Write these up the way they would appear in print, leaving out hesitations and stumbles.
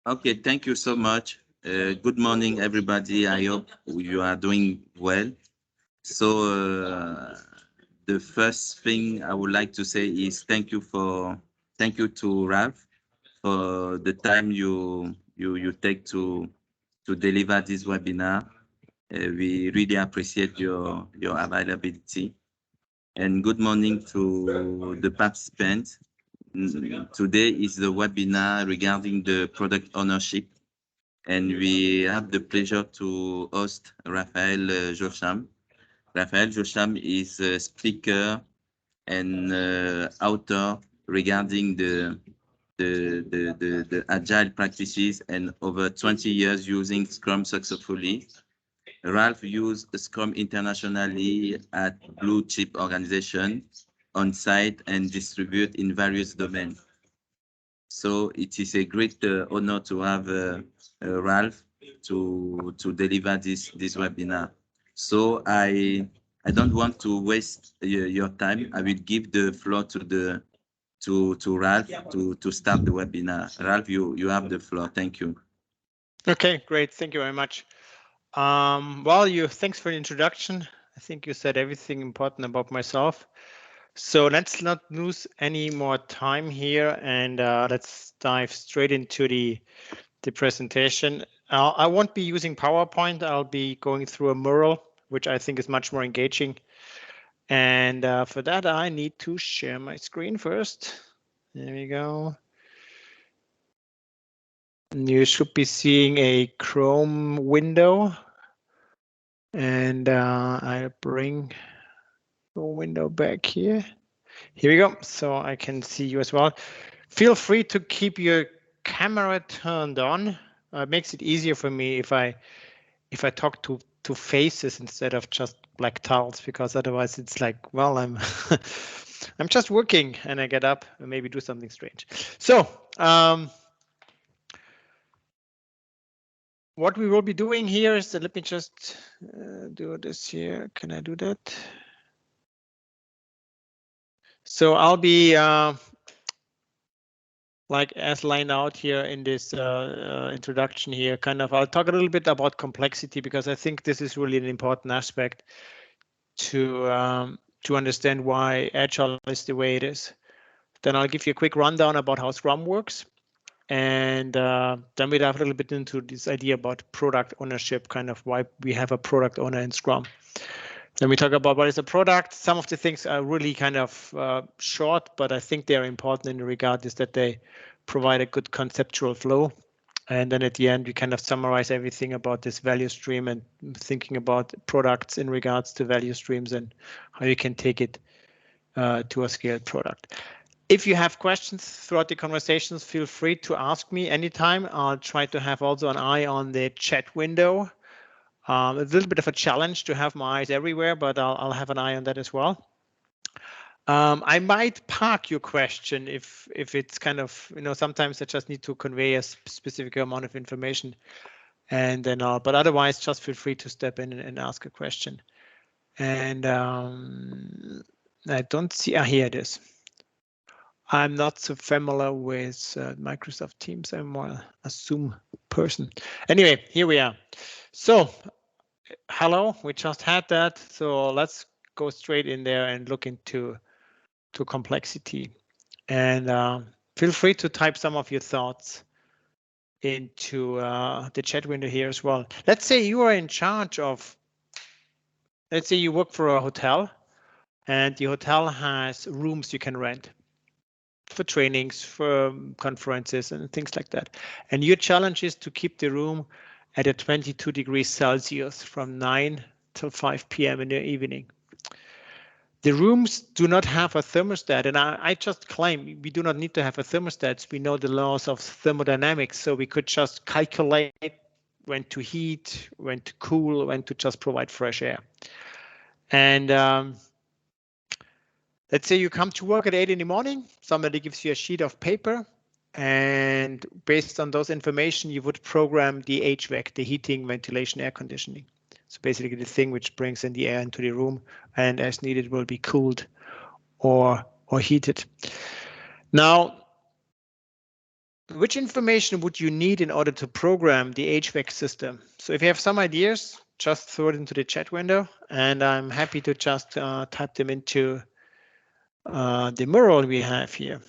Okay, thank you so much. Good morning, everybody. I hope you are doing well. So, the first thing I would like to say is thank you to Ralph for the time you take to deliver this webinar. We really appreciate your availability. And good morning to the participants. Today is the webinar regarding the product ownership, and we have the pleasure to host Raphaël Jocham. Raphaël Jocham is a speaker and author regarding the agile practices and over 20 years using Scrum successfully. Ralph used Scrum internationally at blue chip organizations on site and distribute in various domains. So it is a great honor to have Ralph to deliver this webinar. So I don't want to waste your time. I will give the floor to Ralph to start the webinar. Ralph, you have the floor. Thank you. Okay, great. Thank you very much. Thanks for the introduction. I think you said everything important about myself. So let's not lose any more time here, and let's dive straight into the presentation. I won't be using PowerPoint. I'll be going through a mural, which I think is much more engaging. And for that, I need to share my screen first. There we go. You should be seeing a Chrome window. And I bring the window back here. Here we go. So I can see you as well. Feel free to keep your camera turned on. It makes it easier for me if I talk to faces instead of just black tiles, because otherwise it's like, well, I'm I'm just working and I get up and maybe do something strange. So what we will be doing here is let me just do this here. Can I do that? So I'll be like as lined out here in this introduction here, I'll talk a little bit about complexity, because I think this is really an important aspect to understand why Agile is the way it is. Then I'll give you a quick rundown about how Scrum works. And then we dive a little bit into this idea about product ownership, why we have a product owner in Scrum. Then we talk about what is a product. Some of the things are really short, but I think they're important in the regard is that they provide a good conceptual flow. And then at the end, we summarize everything about this value stream and thinking about products in regards to value streams and how you can take it to a scaled product. If you have questions throughout the conversations, feel free to ask me anytime. I'll try to have also an eye on the chat window. A little bit of a challenge to have my eyes everywhere, but I'll have an eye on that as well. I might park your question if it's sometimes I just need to convey a specific amount of information, and then but otherwise just feel free to step in and ask a question. And I don't see, here it is. I'm not so familiar with Microsoft Teams. I'm more a Zoom person. Anyway, here we are. So hello, we just had that. So let's go straight in there and look into complexity. And feel free to type some of your thoughts into the chat window here as well. Let's say you are in charge of, let's say you work for a hotel and the hotel has rooms you can rent for trainings, for conferences and things like that. And your challenge is to keep the room at a 22 degrees Celsius from 9 till 5 p.m. in the evening. The rooms do not have a thermostat, and I just claim we do not need to have a thermostat. We know the laws of thermodynamics, so we could just calculate when to heat, when to cool, when to just provide fresh air. And let's say you come to work at 8 in the morning, somebody gives you a sheet of paper, and based on those information, you would program the HVAC, the heating, ventilation, air conditioning. So basically the thing which brings in the air into the room and as needed will be cooled or heated. Now, which information would you need in order to program the HVAC system? So if you have some ideas, just throw it into the chat window, and I'm happy to just type them into the mural we have here.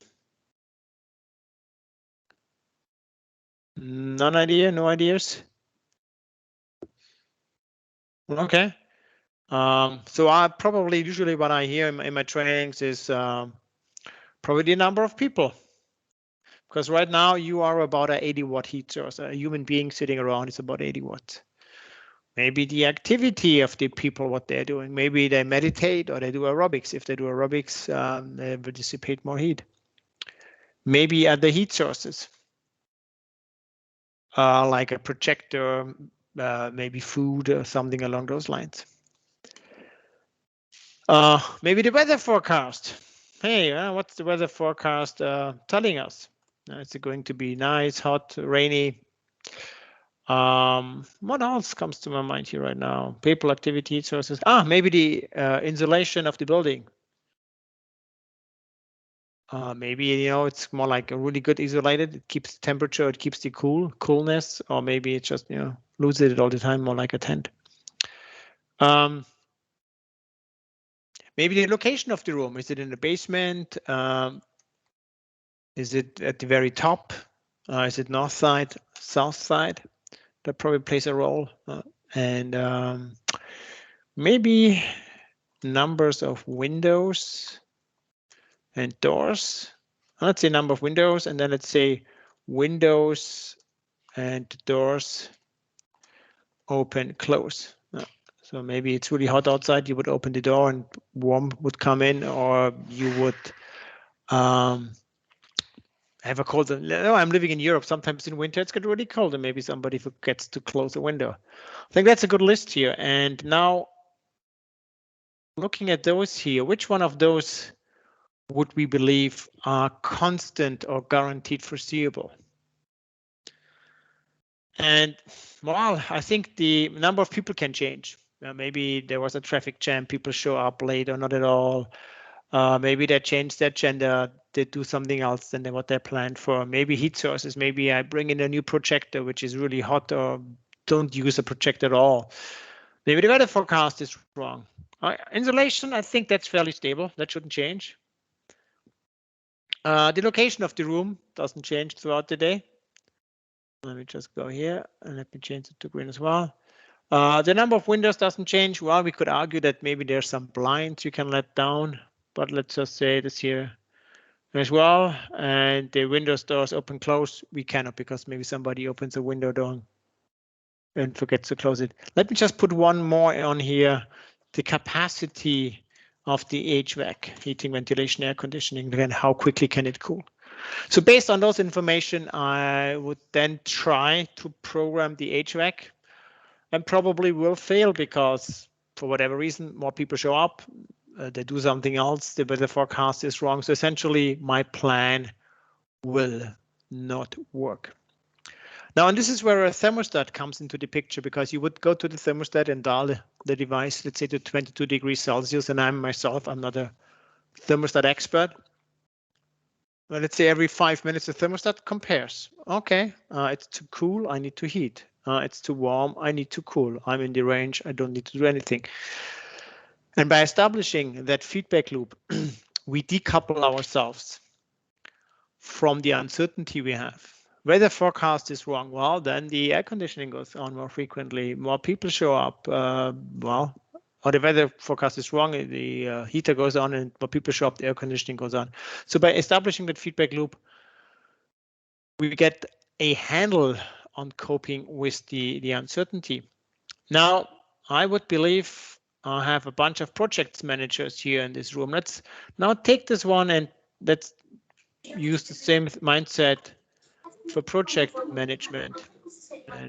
None idea, no ideas? Okay. So I probably usually what I hear in my trainings is probably the number of people. Because right now you are about an 80 watt heat source. A human being sitting around is about 80 watts. Maybe the activity of the people, what they're doing. Maybe they meditate or they do aerobics. If they do aerobics, they will dissipate more heat. Maybe other heat sources, like a projector, maybe food or something along those lines. Maybe the weather forecast. Hey, what's the weather forecast telling us? Is it going to be nice, hot, rainy? What else comes to my mind here right now? People, activity, sources. Maybe the insulation of the building. Maybe, it's more like a really good isolated. It keeps the temperature, it keeps the coolness, or maybe it just, loses it all the time, more like a tent. Maybe the location of the room. Is it in the basement? Is it at the very top? Is it north side, south side? That probably plays a role. And maybe numbers of windows and doors. Let's say number of windows, and then let's say windows and doors open, close. So maybe it's really hot outside, you would open the door and warm would come in, or you would have a cold. No, I'm living in Europe. Sometimes in winter it's get really cold, and maybe somebody forgets to close the window. I think that's a good list here. And now, looking at those here, which one of those would we believe are constant or guaranteed foreseeable? And well, I think the number of people can change. Maybe there was a traffic jam, people show up late or not at all. Maybe they change their agenda, they do something else than what they planned for. Maybe heat sources, maybe I bring in a new projector, which is really hot, or don't use a projector at all. Maybe the weather forecast is wrong. Insulation, I think that's fairly stable. That shouldn't change. The location of the room doesn't change throughout the day. Let me just go here and let me change it to green as well. The number of windows doesn't change. Well, we could argue that maybe there's some blinds you can let down, but let's just say this here as well. And the windows doors open close, we cannot, because maybe somebody opens a window door and forgets to close it. Let me just put one more on here. The capacity of the HVAC, heating, ventilation, air conditioning, again, how quickly can it cool? So based on those information, I would then try to program the HVAC, and probably will fail because for whatever reason, more people show up, they do something else, the weather forecast is wrong. So essentially my plan will not work. Now, and this is where a thermostat comes into the picture, because you would go to the thermostat and dial the device, let's say to 22 degrees Celsius, and I'm not a thermostat expert. Well, let's say every 5 minutes the thermostat compares. Okay, it's too cool, I need to heat. It's too warm, I need to cool. I'm in the range, I don't need to do anything. And by establishing that feedback loop, we decouple ourselves from the uncertainty we have. Weather forecast is wrong, well, then the air conditioning goes on more frequently, more people show up, well, or the weather forecast is wrong, the heater goes on and more people show up, the air conditioning goes on. So by establishing that feedback loop, we get a handle on coping with the uncertainty. Now, I would believe I have a bunch of project managers here in this room. Let's now take this one and let's use the same mindset for project management.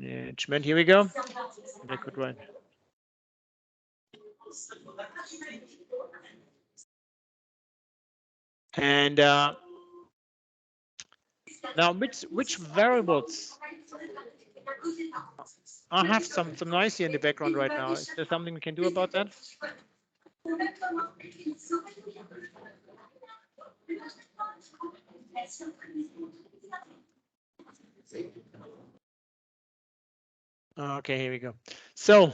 Here we go. And I could run. And now, which variables? I have some noise here in the background right now. Is there something we can do about that? Okay, here we go. So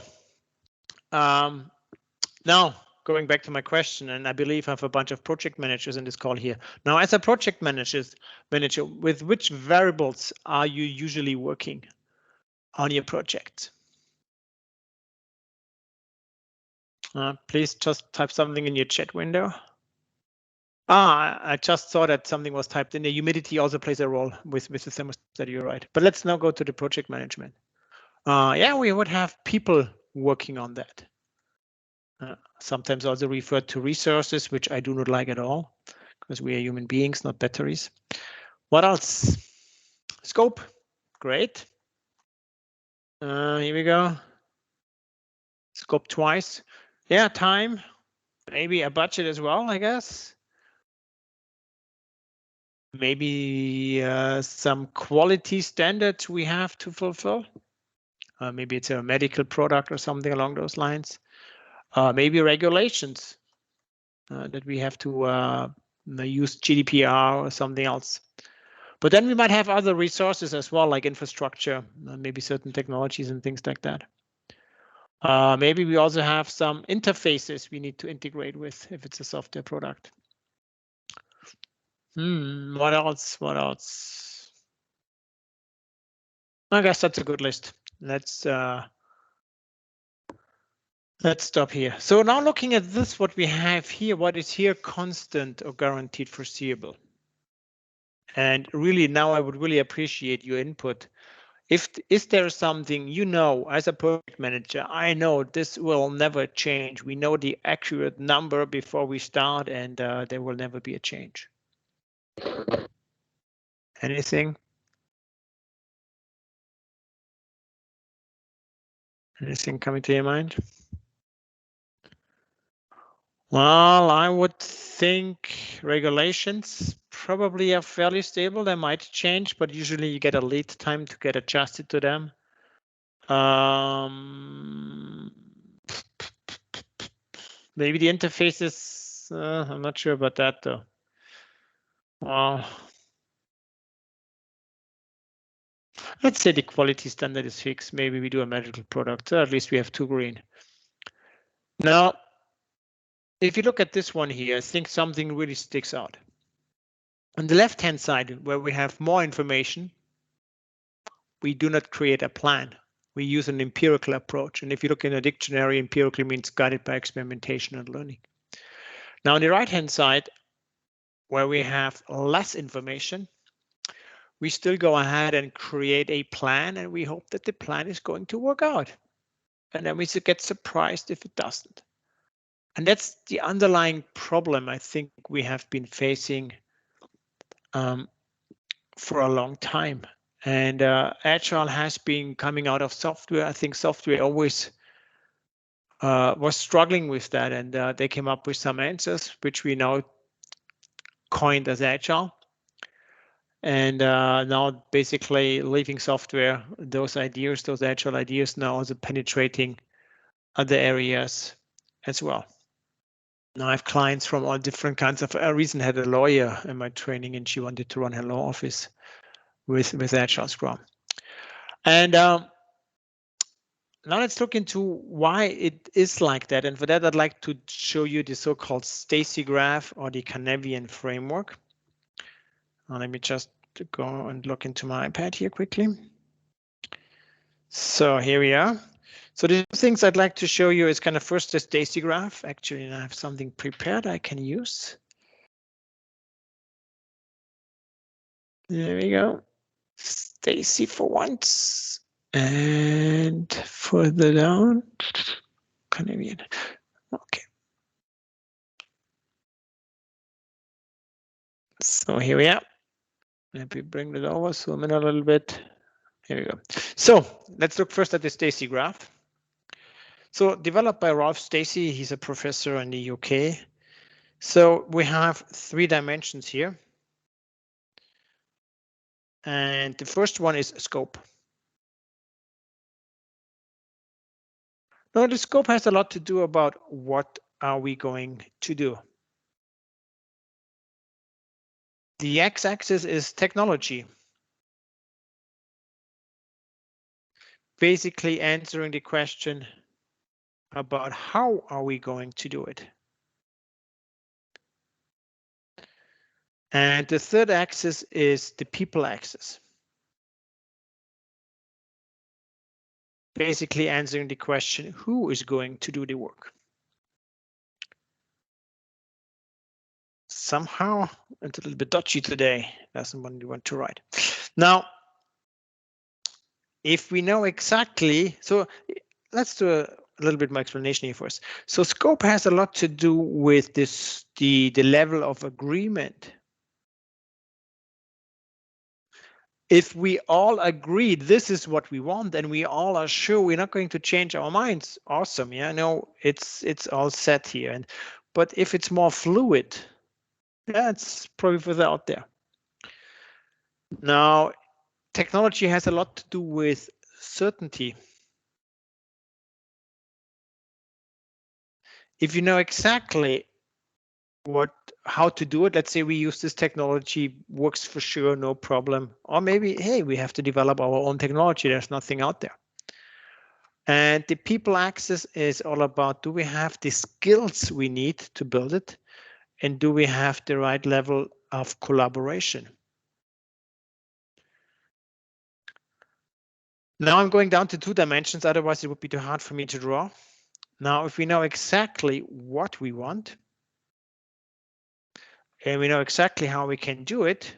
now going back to my question, and I believe I have a bunch of project managers in this call here. Now, as a project manager, with which variables are you usually working on your project? Please just type something in your chat window. I just saw that something was typed in. The humidity also plays a role with the thermostat, you're right. But let's now go to the project management. Yeah, we would have people working on that. Sometimes also referred to resources, which I do not like at all, because we are human beings, not batteries. What else? Scope, great. Here we go. Scope twice. Yeah, time, maybe a budget as well, I guess. Maybe some quality standards we have to fulfill. Maybe it's a medical product or something along those lines. Maybe regulations that we have to use GDPR or something else. But then we might have other resources as well, like infrastructure, maybe certain technologies and things like that. Maybe we also have some interfaces we need to integrate with if it's a software product. What else? What else? I guess that's a good list. Let's stop here. So now looking at this, what we have here, what is here constant or guaranteed foreseeable? And really now I would really appreciate your input. Is there something you know as a project manager, I know this will never change. We know the accurate number before we start and there will never be a change. Anything? Anything coming to your mind? Well, I would think regulations probably are fairly stable. They might change, but usually you get a lead time to get adjusted to them. Maybe the interfaces, I'm not sure about that though. Well, let's say the quality standard is fixed. Maybe we do a medical product, so at least we have 2 green. Now, if you look at this one here, I think something really sticks out. On the left-hand side, where we have more information, we do not create a plan. We use an empirical approach. And if you look in a dictionary, empirical means guided by experimentation and learning. Now, on the right-hand side, where we have less information, we still go ahead and create a plan, and we hope that the plan is going to work out. And then we get surprised if it doesn't. And that's the underlying problem I think we have been facing for a long time. And Agile has been coming out of software. I think software always was struggling with that, and they came up with some answers, which we now coined as Agile. And now basically leaving software, those ideas, those Agile ideas now also penetrating other areas as well. Now I have clients from all different kinds of. I recently had a lawyer in my training, and she wanted to run her law office with Agile Scrum. And now let's look into why it is like that. And for that, I'd like to show you the so-called Stacy graph or the Canavian framework. Now let me just go and look into my iPad here quickly. So here we are. So the things I'd like to show you is kind of first the Stacy graph. Actually, I have something prepared I can use. There we go. Stacy for once. And further down, Canadian. Okay. So here we are. Let me bring it over, zoom in a little bit. Here we go. So let's look first at the Stacy graph. So developed by Ralph Stacy, he's a professor in the UK. So we have 3 dimensions here. And the first one is scope. Now the scope has a lot to do about what are we going to do. The x-axis is technology. basically answering the question about how are we going to do it. And the third axis is the people axis. Basically answering the question, who is going to do the work? Somehow it's a little bit dodgy today. Doesn't want to write. Now, if we know exactly, so let's do a little bit more explanation here first. So scope has a lot to do with this, the level of agreement. If we all agree this is what we want and we all are sure we're not going to change our minds, awesome. Yeah, no, it's all set here. And but if it's more fluid, yeah, it's probably further out there. Now, technology has a lot to do with certainty. If you know exactly how to do it, let's say we use this technology, works for sure, no problem. Or maybe, hey, we have to develop our own technology. There's nothing out there. And the people axis is all about, do we have the skills we need to build it? And do we have the right level of collaboration? Now I'm going down to 2 dimensions, otherwise it would be too hard for me to draw. Now, if we know exactly what we want, and we know exactly how we can do it,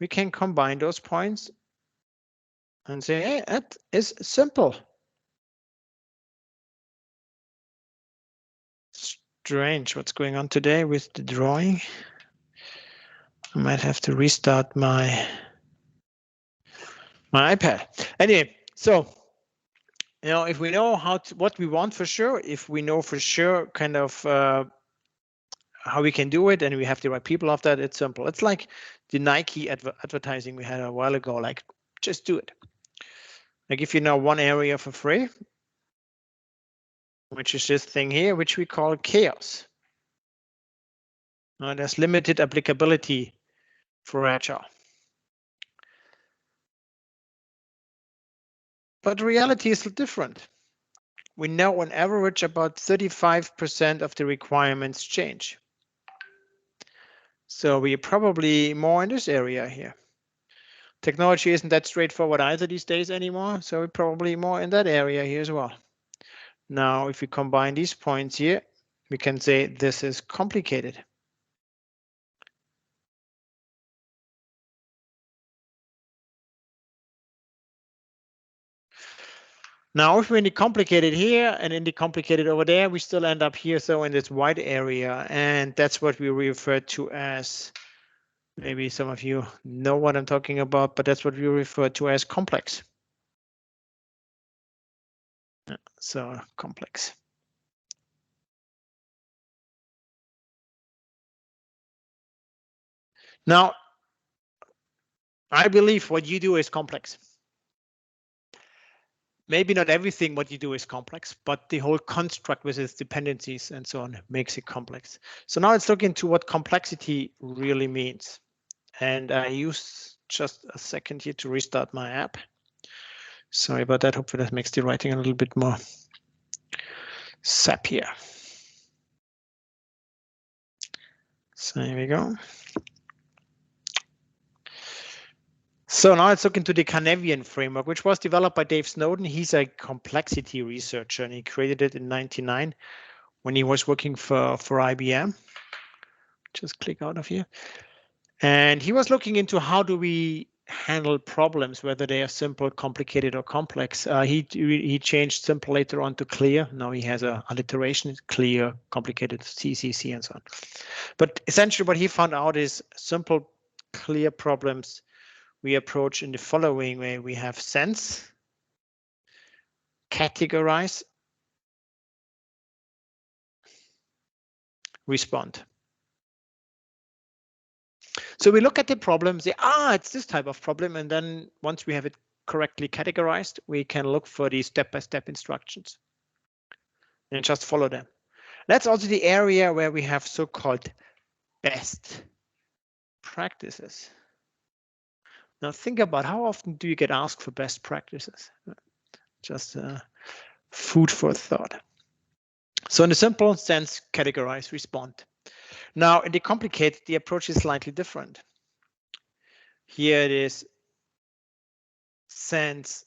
we can combine those points and say, hey, that is simple. Strange what's going on today with the drawing. I might have to restart my iPad. Anyway, so if we know what we want for sure, if we know for sure kind of how we can do it, and we have the right people of that, it's simple. It's like the Nike advertising we had a while ago, like just do it. I give you now one area for free, which is this thing here, which we call chaos. Now, there's limited applicability for Agile. But reality is different. We know on average about 35% of the requirements change. So we're probably more in this area here. Technology isn't that straightforward either these days anymore, so we're probably more in that area here as well. Now, if we combine these points here, we can say this is complicated. Now, if we in the complicated here and in the complicated over there, we still end up here, so in this white area, and that's what we refer to as, maybe some of you know what I'm talking about, but that's what we refer to as complex. So complex. Now, I believe what you do is complex. Maybe not everything what you do is complex, but the whole construct with its dependencies and so on makes it complex. So now let's look into what complexity really means. And I use just a second here to restart my app. Sorry about that. Hopefully that makes the writing a little bit more sappier. So here we go. So now let's look into the Carnevian framework, which was developed by Dave Snowden. He's a complexity researcher, and he created it in '99 when he was working for IBM. Just click out of here. And he was looking into how do we handle problems, whether they are simple, complicated, or complex. He changed simple later on to clear. Now he has a alliteration: clear, complicated, CCC, and so on. But essentially what he found out is simple, clear problems we approach in the following way. We have sense, categorize, respond. So we look at the problem, say, it's this type of problem. And then once we have it correctly categorized, we can look for the step-by-step instructions and just follow them. That's also the area where we have so-called best practices. Now think about how often do you get asked for best practices? Just food for thought. So in the simple sense, categorize, respond. Now in the complicated, the approach is slightly different. Here it is sense,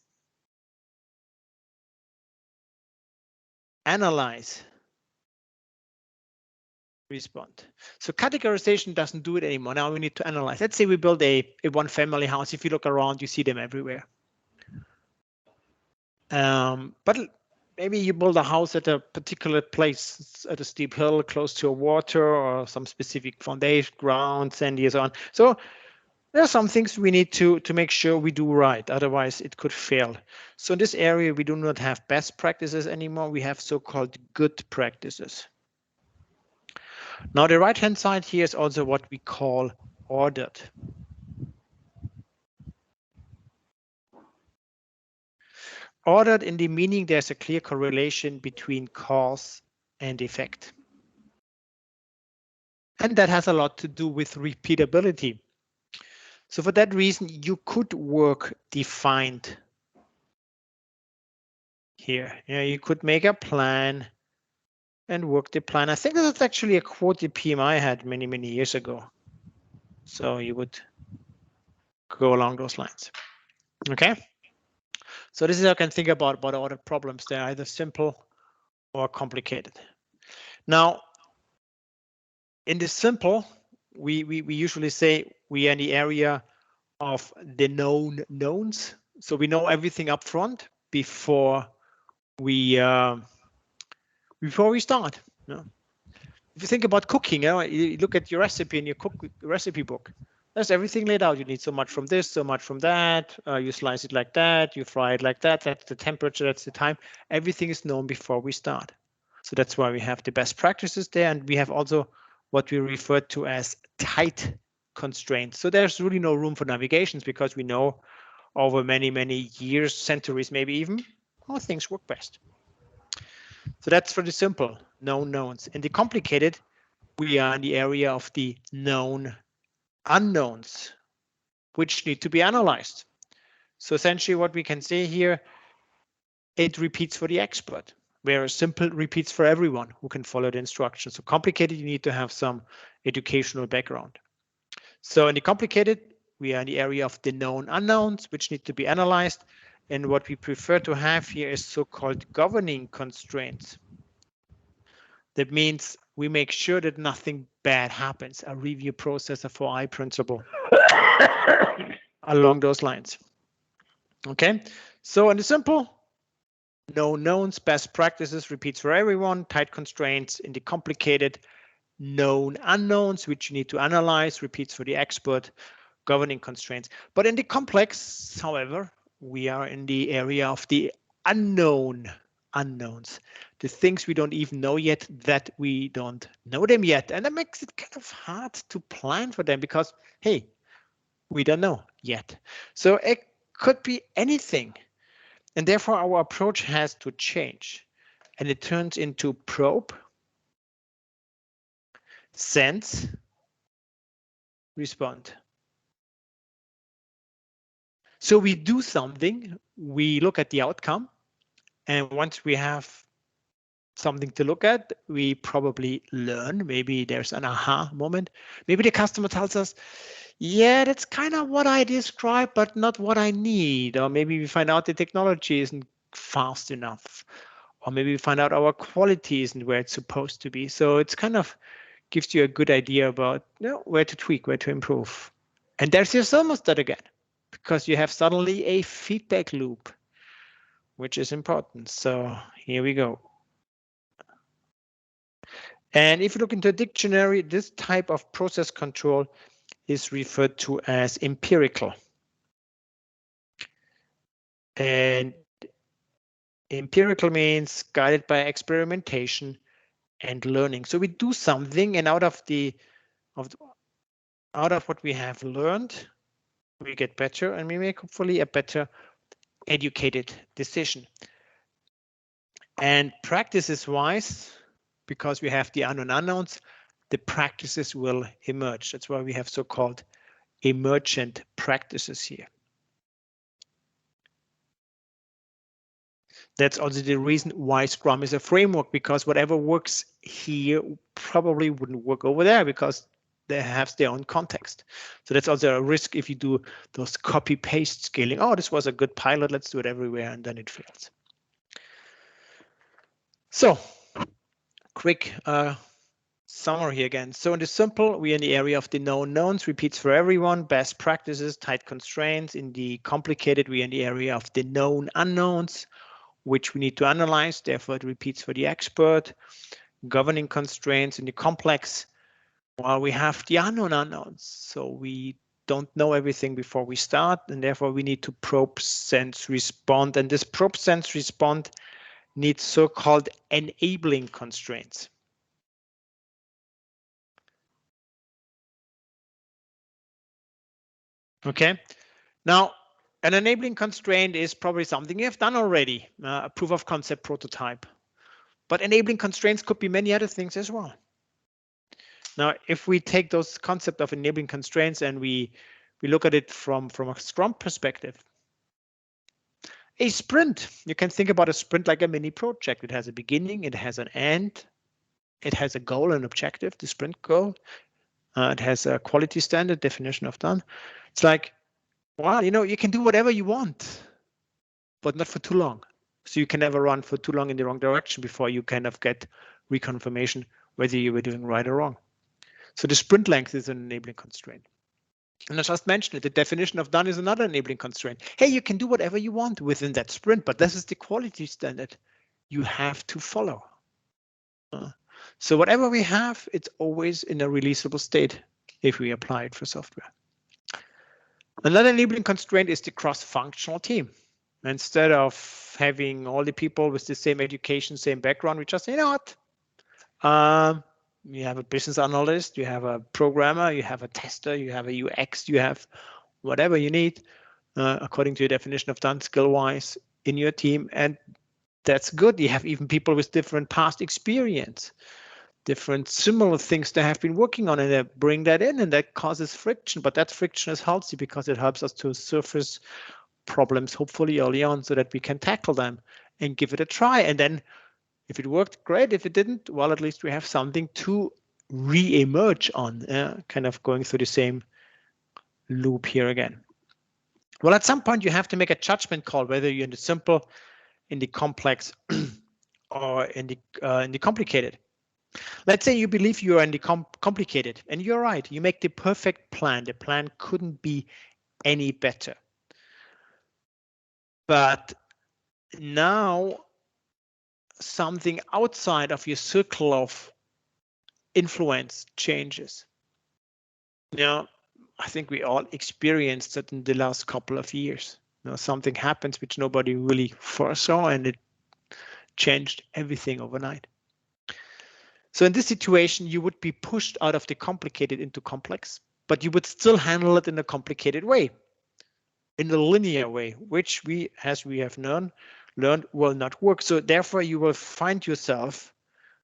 analyze, respond. So categorization doesn't do it anymore. Now we need to analyze. Let's say we build a one family house. If you look around, you see them everywhere. But maybe you build a house at a particular place, at a steep hill, close to a water or some specific foundation, ground, sandy, and so on. So there are some things we need to make sure we do right. Otherwise, it could fail. So in this area, we do not have best practices anymore. We have so-called good practices. Now, the right-hand side here is also what we call ordered. Ordered in the meaning there's a clear correlation between cause and effect. And that has a lot to do with repeatability. So for that reason, you could work defined here. You could make a plan and work the plan. I think that's actually a quote the PMI had many, many years ago. So you would go along those lines. Okay. So this is how I can think about ordered problems. They're either simple or complicated. Now, in the simple, we usually say we are in the area of the known knowns. So we know everything up front before we start. If you think about cooking, you look at your recipe in your recipe book. There's everything laid out. You need so much from this, so much from that. You slice it like that. You fry it like that. That's the temperature. That's the time. Everything is known before we start. So that's why we have the best practices there, and we have also what we refer to as tight constraints. So there's really no room for navigations because we know over many, many years, centuries, maybe even, how things work best. So that's for the simple, known knowns. In the complicated, we are in the area of the known unknowns, which need to be analyzed. So essentially what we can say here, it repeats for the expert, whereas simple repeats for everyone who can follow the instructions. So complicated, you need to have some educational background. So in the complicated, we are in the area of the known unknowns, which need to be analyzed. And what we prefer to have here is so-called governing constraints. That means we make sure that nothing bad happens, a review process, a 4I principle along those lines. Okay, so in the simple, known knowns, best practices repeats for everyone, tight constraints. In the complicated, known unknowns, which you need to analyze, repeats for the expert, governing constraints. But in the complex, however, we are in the area of the unknown unknowns, the things we don't even know yet, that we don't know them yet. And that makes it kind of hard to plan for them because, hey, we don't know yet. So it could be anything. And therefore, our approach has to change. And it turns into probe, sense, respond. So we do something, we look at the outcome, and once we have something to look at, we probably learn. Maybe there's an aha moment. Maybe the customer tells us, yeah, that's kind of what I described, but not what I need. Or maybe we find out the technology isn't fast enough. Or maybe we find out our quality isn't where it's supposed to be. So it's kind of gives you a good idea about where to tweak, where to improve. And there's your thermostat again, because you have suddenly a feedback loop, which is important. So here we go. And if you look into a dictionary, this type of process control is referred to as empirical. And empirical means guided by experimentation and learning. So we do something, and out of what we have learned, we get better, and we make hopefully a better educated decision. And practices wise, because we have the unknown unknowns, the practices will emerge. That's why we have so-called emergent practices here. That's also the reason why Scrum is a framework, because whatever works here probably wouldn't work over there because they have their own context. So that's also a risk if you do those copy paste scaling. Oh, this was a good pilot, let's do it everywhere, and then it fails. So quick summary here again. So in the simple, we're in the area of the known knowns, repeats for everyone, best practices, tight constraints. In the complicated, we're in the area of the known unknowns, which we need to analyze, therefore it repeats for the expert. Governing constraints. In the complex, well, we have the unknown unknowns, so we don't know everything before we start, and therefore we need to probe, sense, respond, and this probe, sense, respond needs so-called enabling constraints. Okay, now an enabling constraint is probably something you have done already, a proof of concept prototype. But enabling constraints could be many other things as well. Now, if we take those concept of enabling constraints and we look at it from a Scrum perspective, a sprint, you can think about a sprint like a mini project. It has a beginning, it has an end, it has a goal and objective, the sprint goal. It has a quality standard, definition of done. It's like, well, you know, you can do whatever you want, but not for too long. So you can never run for too long in the wrong direction before you kind of get reconfirmation whether you were doing right or wrong. So the sprint length is an enabling constraint. And I just mentioned it, the definition of done is another enabling constraint. Hey, you can do whatever you want within that sprint, but this is the quality standard you have to follow. So whatever we have, it's always in a releasable state if we apply it for software. Another enabling constraint is the cross-functional team. Instead of having all the people with the same education, same background, we just say, you know what? You have a business analyst, you have a programmer, you have a tester, you have a UX, you have whatever you need according to your definition of done skill-wise in your team. And that's good. You have even people with different past experience, different similar things they have been working on, and they bring that in, and that causes friction. But that friction is healthy because it helps us to surface problems, hopefully early on, so that we can tackle them and give it a try. And then if it worked, great. If it didn't, well, at least we have something to re-emerge on, kind of going through the same loop here again. Well, at some point you have to make a judgment call whether you're in the simple, in the complex, or in the complicated. Let's say you believe you are in the complicated, and you're right. You make the perfect plan. The plan couldn't be any better. But now something outside of your circle of influence changes. Now, I think we all experienced it in the last couple of years. Now, something happens which nobody really foresaw, and it changed everything overnight. So in this situation, you would be pushed out of the complicated into complex, but you would still handle it in a complicated way, in a linear way, which we, as we have learned will not work. So therefore, you will find yourself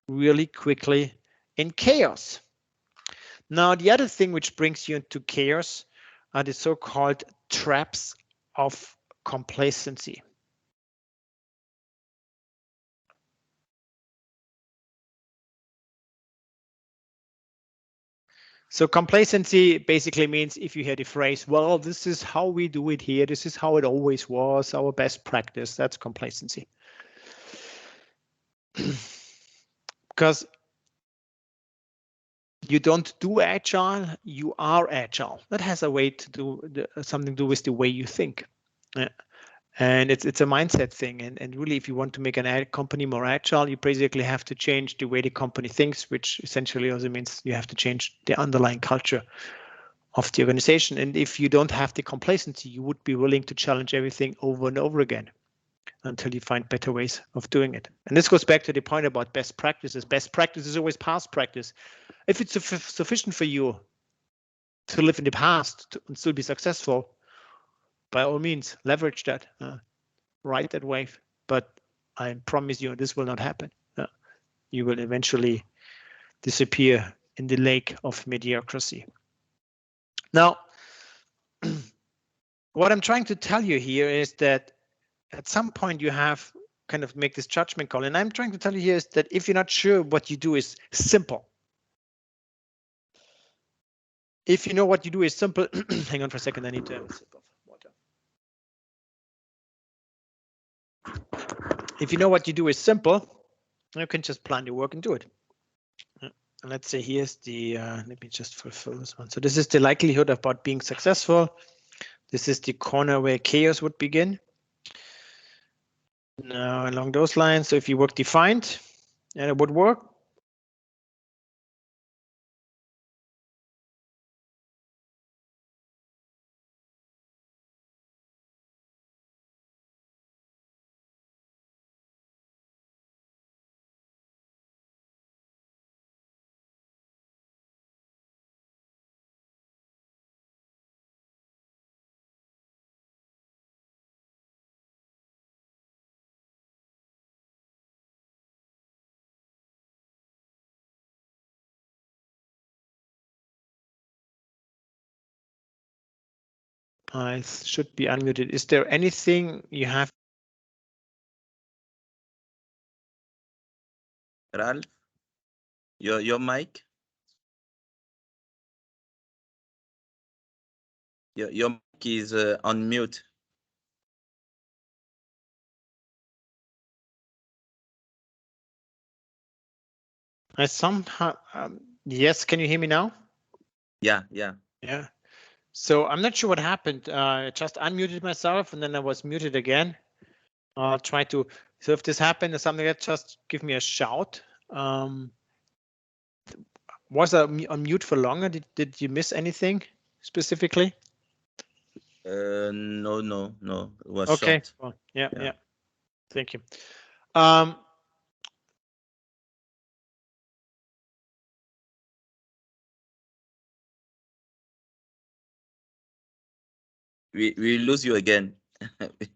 really quickly in chaos. Now, the other thing which brings you into chaos are the so-called traps of complacency. So complacency basically means if you hear the phrase, well, this is how we do it here, this is how it always was, our best practice, that's complacency. Because you don't do agile, you are agile. That has a way to do something to do with the way you think. And it's a mindset thing. And really, if you want to make an company more agile, you basically have to change the way the company thinks, which essentially also means you have to change the underlying culture of the organization. And if you don't have the complacency, you would be willing to challenge everything over and over again until you find better ways of doing it. And this goes back to the point about best practices. Best practice is always past practice. If it's sufficient for you to live in the past and still be successful, by all means, leverage that, ride that wave. But I promise you, this will not happen. You will eventually disappear in the lake of mediocrity. Now, what I'm trying to tell you here is that at some point you have kind of make this judgment call. And I'm trying to tell you here is that if you're not sure what you do is simple. If you know what you do is simple, hang on for a second, I need to have a sip of water. If you know what you do is simple, you can just plan your work and do it. And let's say here's the, let me just fulfill this one. So this is the likelihood about being successful. This is the corner where chaos would begin. Now along those lines, so if you work defined, and it would work. I should be unmuted. Is there anything you have? Ralph, your mic? Your mic is on mute. I somehow, yes, can you hear me now? Yeah. Yeah. So I'm not sure what happened. I just unmuted myself and then I was muted again. I'll try to, so if this happened or something like that, just give me a shout. Was I on mute for longer? Did you miss anything specifically? No. It was Okay. short. Well, yeah. Thank you. We lose you again.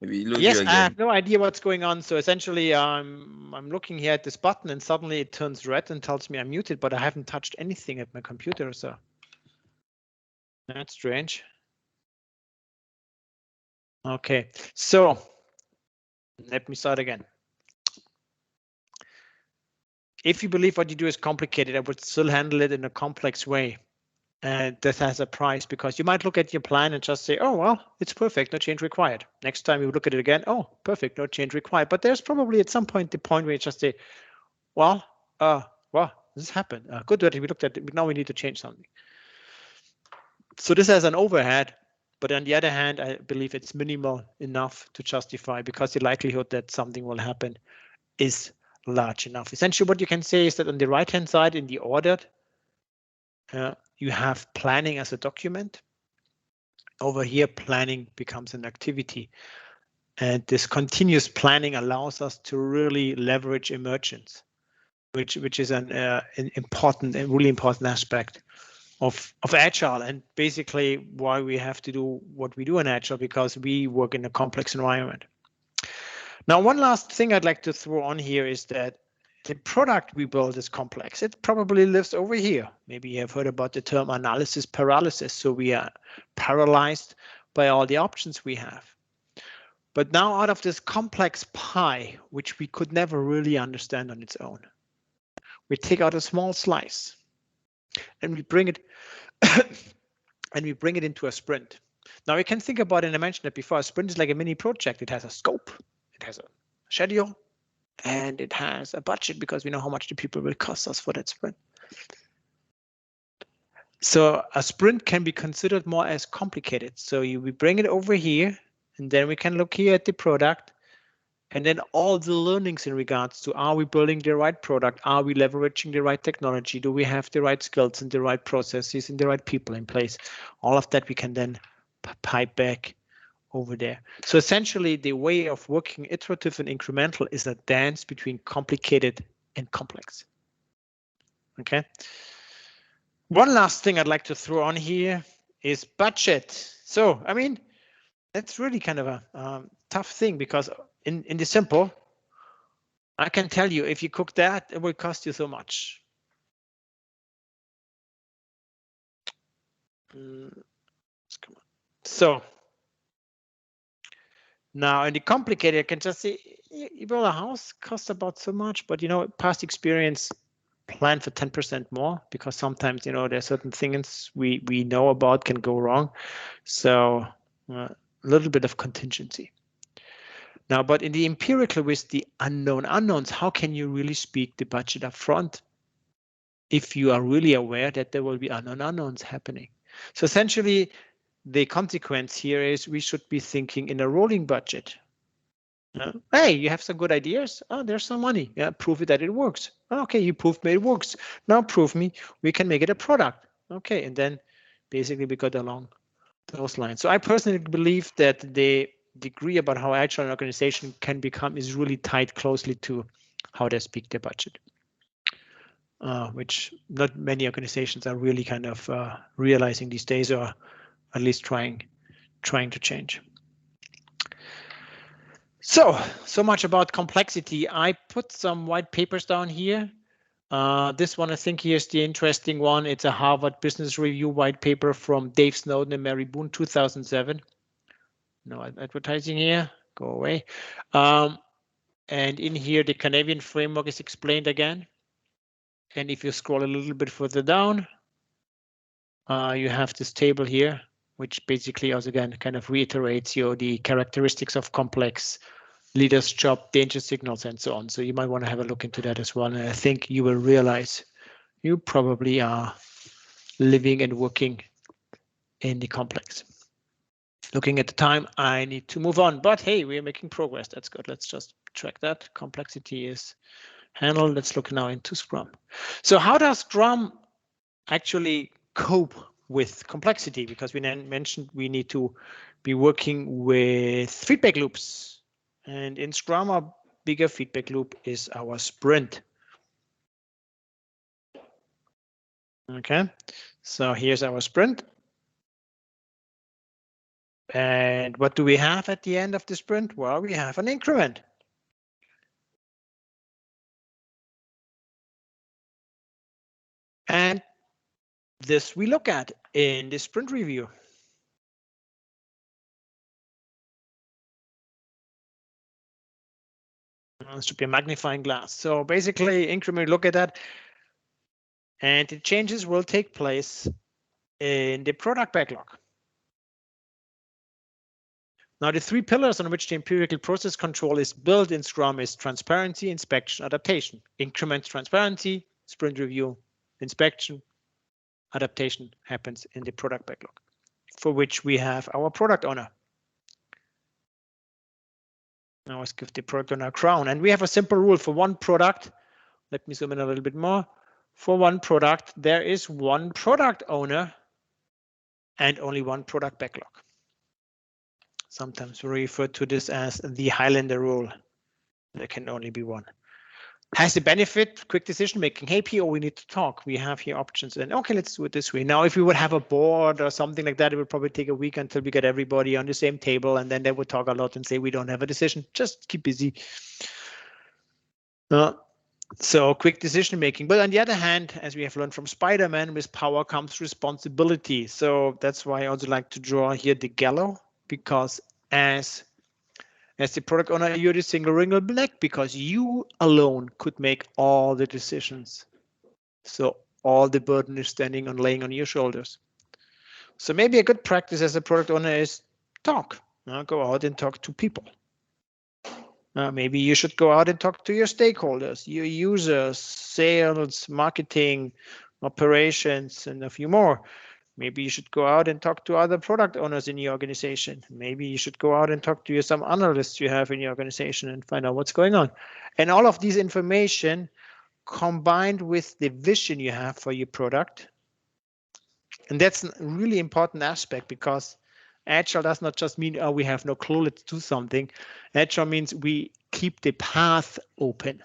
We lose Yes, you I again. have no idea what's going on. So essentially, I'm looking here at this button and suddenly it turns red and tells me I'm muted, but I haven't touched anything at my computer. So that's strange. Okay, so let me start again. If you believe what you do is complicated, I would still handle it in a complex way. And this has a price because you might look at your plan and just say, oh, well, it's perfect, no change required. Next time you look at it again, oh, perfect, no change required. But there's probably at some point the point where you just say, well, this happened. Good that we looked at it. Now we need to change something. So this has an overhead, but on the other hand, I believe it's minimal enough to justify because the likelihood that something will happen is large enough. Essentially, what you can say is that on the right-hand side in the ordered, you have planning as a document. Over here, planning becomes an activity. And this continuous planning allows us to really leverage emergence, which is an important and really important aspect of Agile, and basically why we have to do what we do in Agile, because we work in a complex environment. Now, one last thing I'd like to throw on here is that the product we build is complex. It probably lives over here. Maybe you have heard about the term analysis paralysis. So we are paralyzed by all the options we have. But now out of this complex pie, which we could never really understand on its own, we take out a small slice and we bring it into a sprint. Now you can think about it, and I mentioned it before, a sprint is like a mini project. It has a scope, it has a schedule, and it has a budget because we know how much the people will cost us for that sprint. So a sprint can be considered more as complicated. So we bring it over here, and then we can look here at the product, and then all the learnings in regards to, are we building the right product? Are we leveraging the right technology? Do we have the right skills and the right processes and the right people in place? All of that we can then pipe back over there. So essentially, the way of working iterative and incremental is a dance between complicated and complex. Okay. One last thing I'd like to throw on here is budget. So, I mean, that's really kind of a tough thing, because in the simple, I can tell you, if you cook that, it will cost you so much. So Now, in the complicated, I can just say, you build a house, costs about so much, but past experience, plan for 10% more, because sometimes there's certain things we know about can go wrong. So a little bit of contingency. Now, but in the empirical with the unknown unknowns, how can you really speak the budget up front if you are really aware that there will be unknown unknowns happening? So essentially, the consequence here is we should be thinking in a rolling budget. Hey, you have some good ideas. Oh, there's some money. Yeah, prove it that it works. Okay, you proved me it works. Now prove me we can make it a product. Okay, and then basically we got along those lines. So I personally believe that the degree about how agile an organization can become is really tied closely to how they speak their budget, which not many organizations are really kind of realizing these days, or at least trying to change. So much about complexity. I put some white papers down here. This one, I think, here's the interesting one. It's a Harvard Business Review white paper from Dave Snowden and Mary Boone, 2007. No advertising here. Go away. And in here, the Canadian framework is explained again. And if you scroll a little bit further down, you have this table here, which basically also again kind of reiterates the characteristics of complex leaders' job, danger signals, and so on. So you might want to have a look into that as well. And I think you will realize you probably are living and working in the complex. Looking at the time, I need to move on, but hey, we're making progress. That's good. Let's just track that. Complexity is handled. Let's look now into Scrum. So how does Scrum actually cope with complexity? Because we then mentioned we need to be working with feedback loops. And in Scrum, our bigger feedback loop is our sprint. Okay, so here's our sprint. And what do we have at the end of the sprint? Well, we have an increment. And this we look at in the sprint review. This should be a magnifying glass. So basically, increment, look at that. And the changes will take place in the product backlog. Now, the three pillars on which the empirical process control is built in Scrum is transparency, inspection, adaptation. Increment, transparency, sprint review, inspection, adaptation happens in the product backlog, for which we have our product owner. Now let's give the product owner a crown. And we have a simple rule for one product. Let me zoom in a little bit more. For one product, there is one product owner and only one product backlog. Sometimes we refer to this as the Highlander rule. There can only be one. Has the benefit, quick decision making. Hey, PO, we need to talk. We have here options. And okay, let's do it this way. Now, if we would have a board or something like that, it would probably take a week until we get everybody on the same table. And then they would talk a lot and say, we don't have a decision. Just keep busy. So quick decision making. But on the other hand, as we have learned from Spider-Man, with power comes responsibility. So that's why I also like to draw here the gallows, because as the product owner, you're the single ring of black, because you alone could make all the decisions. So all the burden is laying on your shoulders. So maybe a good practice as a product owner is talk. Go out and talk to people. Maybe you should go out and talk to your stakeholders, your users, sales, marketing, operations, and a few more. Maybe you should go out and talk to other product owners in your organization. Maybe you should go out and talk to some analysts you have in your organization and find out what's going on. And all of these information combined with the vision you have for your product. And that's a really important aspect, because Agile does not just mean, oh, we have no clue, let's do something. Agile means we keep the path open,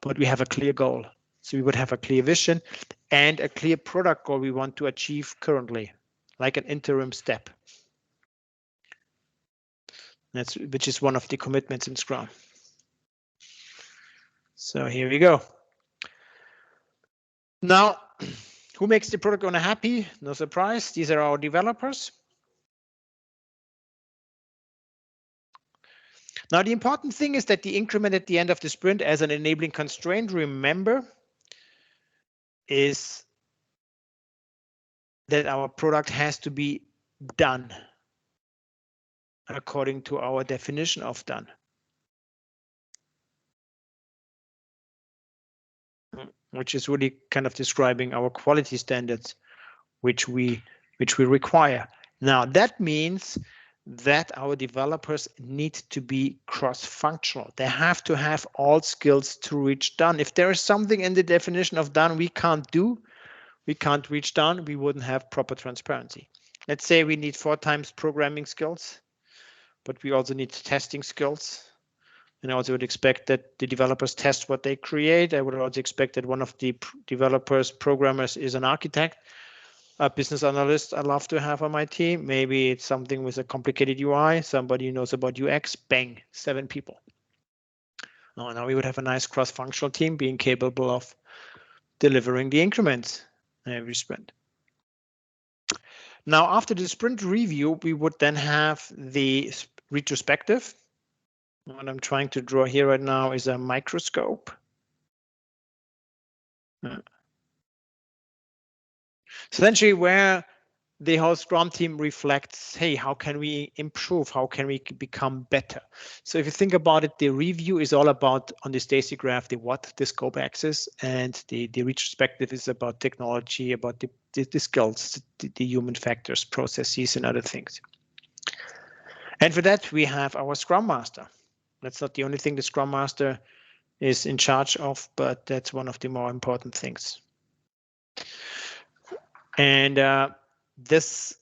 but we have a clear goal. So we would have a clear vision and a clear product goal we want to achieve currently, like an interim step. Which is one of the commitments in Scrum. So here we go. Now, who makes the product owner happy? No surprise, these are our developers. Now, the important thing is that the increment at the end of the sprint as an enabling constraint, remember, is that our product has to be done according to our definition of done. Which is really kind of describing our quality standards, which we require. Now, that means that our developers need to be cross-functional. They have to have all skills to reach done. If there is something in the definition of done we can't do, we can't reach done, we wouldn't have proper transparency. Let's say we need 4 times programming skills, but we also need testing skills. And I also would expect that the developers test what they create. I would also expect that one of the developers, programmers is an architect, a business analyst I love to have on my team. Maybe it's something with a complicated UI, somebody who knows about UX, bang, 7 people. Now we would have a nice cross-functional team being capable of delivering the increments every sprint. Now, after the sprint review, we would then have the retrospective. What I'm trying to draw here right now is a microscope. Essentially, where the whole Scrum team reflects, hey, how can we improve? How can we become better? So if you think about it, the review is all about, on this Stacy graph, the what, the scope axis, and the retrospective is about technology, about the skills, the human factors, processes, and other things. And for that, we have our Scrum Master. That's not the only thing the Scrum Master is in charge of, but that's one of the more important things. And this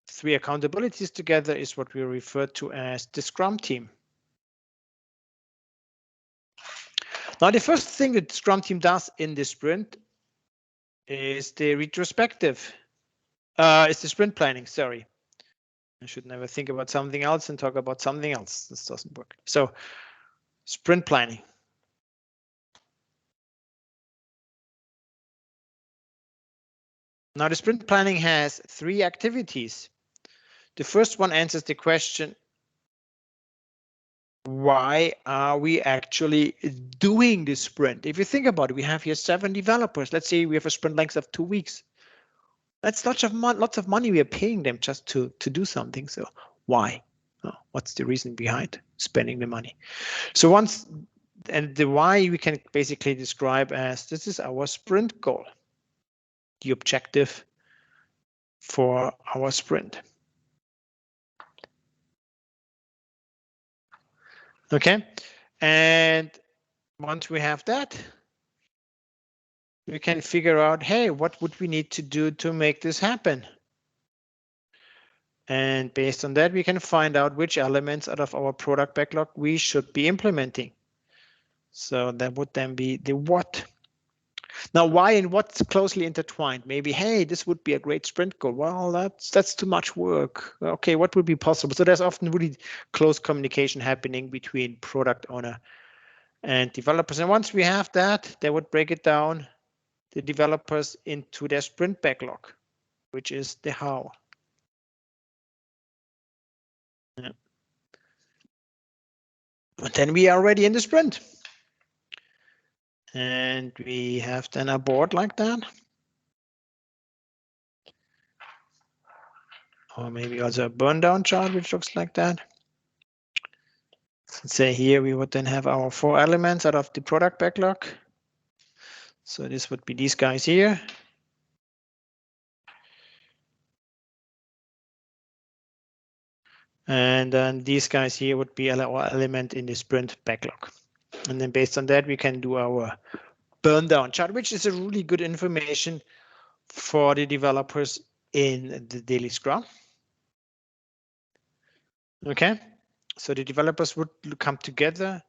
3 accountabilities together is what we refer to as the Scrum team. Now, the first thing that the Scrum team does in the sprint is the retrospective. It's the sprint planning, sorry. I should never think about something else and talk about something else. This doesn't work. So, sprint planning. Now, the sprint planning has 3 activities. The first one answers the question, why are we actually doing this sprint? If you think about it, we have here 7 developers. Let's say we have a sprint length of 2 weeks. That's lots of money we are paying them just to do something. So why? Oh, what's the reason behind spending the money? So and the why we can basically describe as, this is our sprint goal, the objective for our sprint. Okay, and once we have that, we can figure out, hey, what would we need to do to make this happen? And based on that, we can find out which elements out of our product backlog we should be implementing. So that would then be the what. Now, why and what's closely intertwined? Maybe, hey, this would be a great sprint goal. Well, that's too much work. Okay, what would be possible? So there's often really close communication happening between product owner and developers. And once we have that, they would break it down, the developers, into their sprint backlog, which is the how. Yeah. And then we are already in the sprint. And we have then a board like that. Or maybe also a burn down chart, which looks like that. Let's say here we would then have our 4 elements out of the product backlog. So this would be these guys here. And then these guys here would be our element in the sprint backlog. And then based on that, we can do our burn down chart, which is a really good information for the developers in the daily Scrum. Okay, so the developers would come together,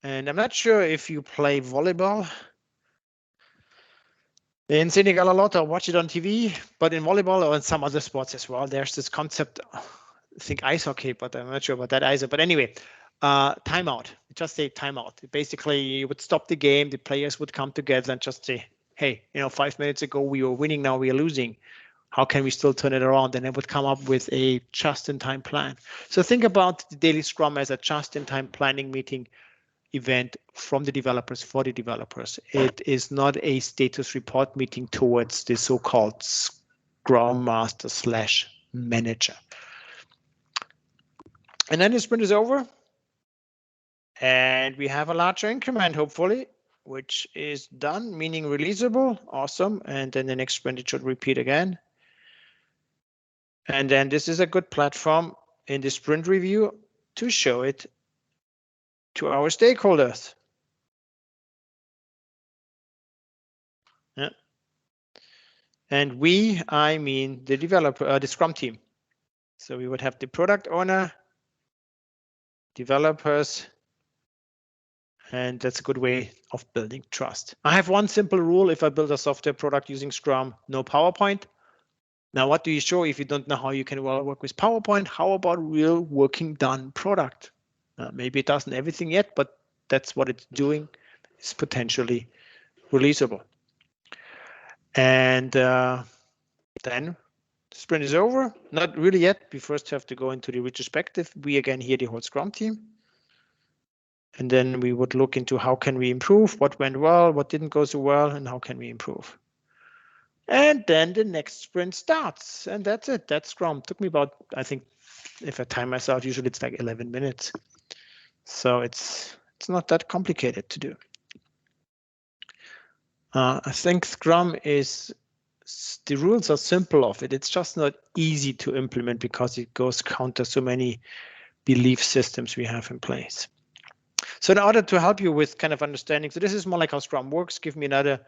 and I'm not sure if you play volleyball in Senegal a lot or watch it on TV, but in volleyball or in some other sports as well, there's this concept, I think ice hockey, but I'm not sure about that either. But anyway, timeout, just say timeout. Basically, you would stop the game, the players would come together and just say, hey, 5 minutes ago we were winning, now we are losing. How can we still turn it around? And I would come up with a just-in-time plan. So think about the daily Scrum as a just-in-time planning meeting event from the developers for the developers. It is not a status report meeting towards the so-called Scrum Master / manager. And then the sprint is over. And we have a larger increment, hopefully, which is done, meaning releasable. Awesome. And then the next sprint, it should repeat again. And then this is a good platform in the sprint review to show it to our stakeholders. Yeah. And we, I mean the developer, the Scrum team. So we would have the product owner, developers, and that's a good way of building trust. I have one simple rule. If I build a software product using Scrum, no PowerPoint. Now, what do you show if you don't know how you can well work with PowerPoint? How about real working done product? Maybe it doesn't everything yet, but that's what it's doing. It's potentially releasable. And then the sprint is over. Not really yet. We first have to go into the retrospective. We again here the whole Scrum team. And then we would look into how can we improve, what went well, what didn't go so well, and how can we improve. And then the next sprint starts, and that's it. That's Scrum. Took me about, I think, if I time myself, usually it's like 11 minutes. So it's not that complicated to do. I think Scrum is, the rules are simple of it. It's just not easy to implement because it goes counter so many belief systems we have in place. So in order to help you with kind of understanding, so this is more like how Scrum works. Give me another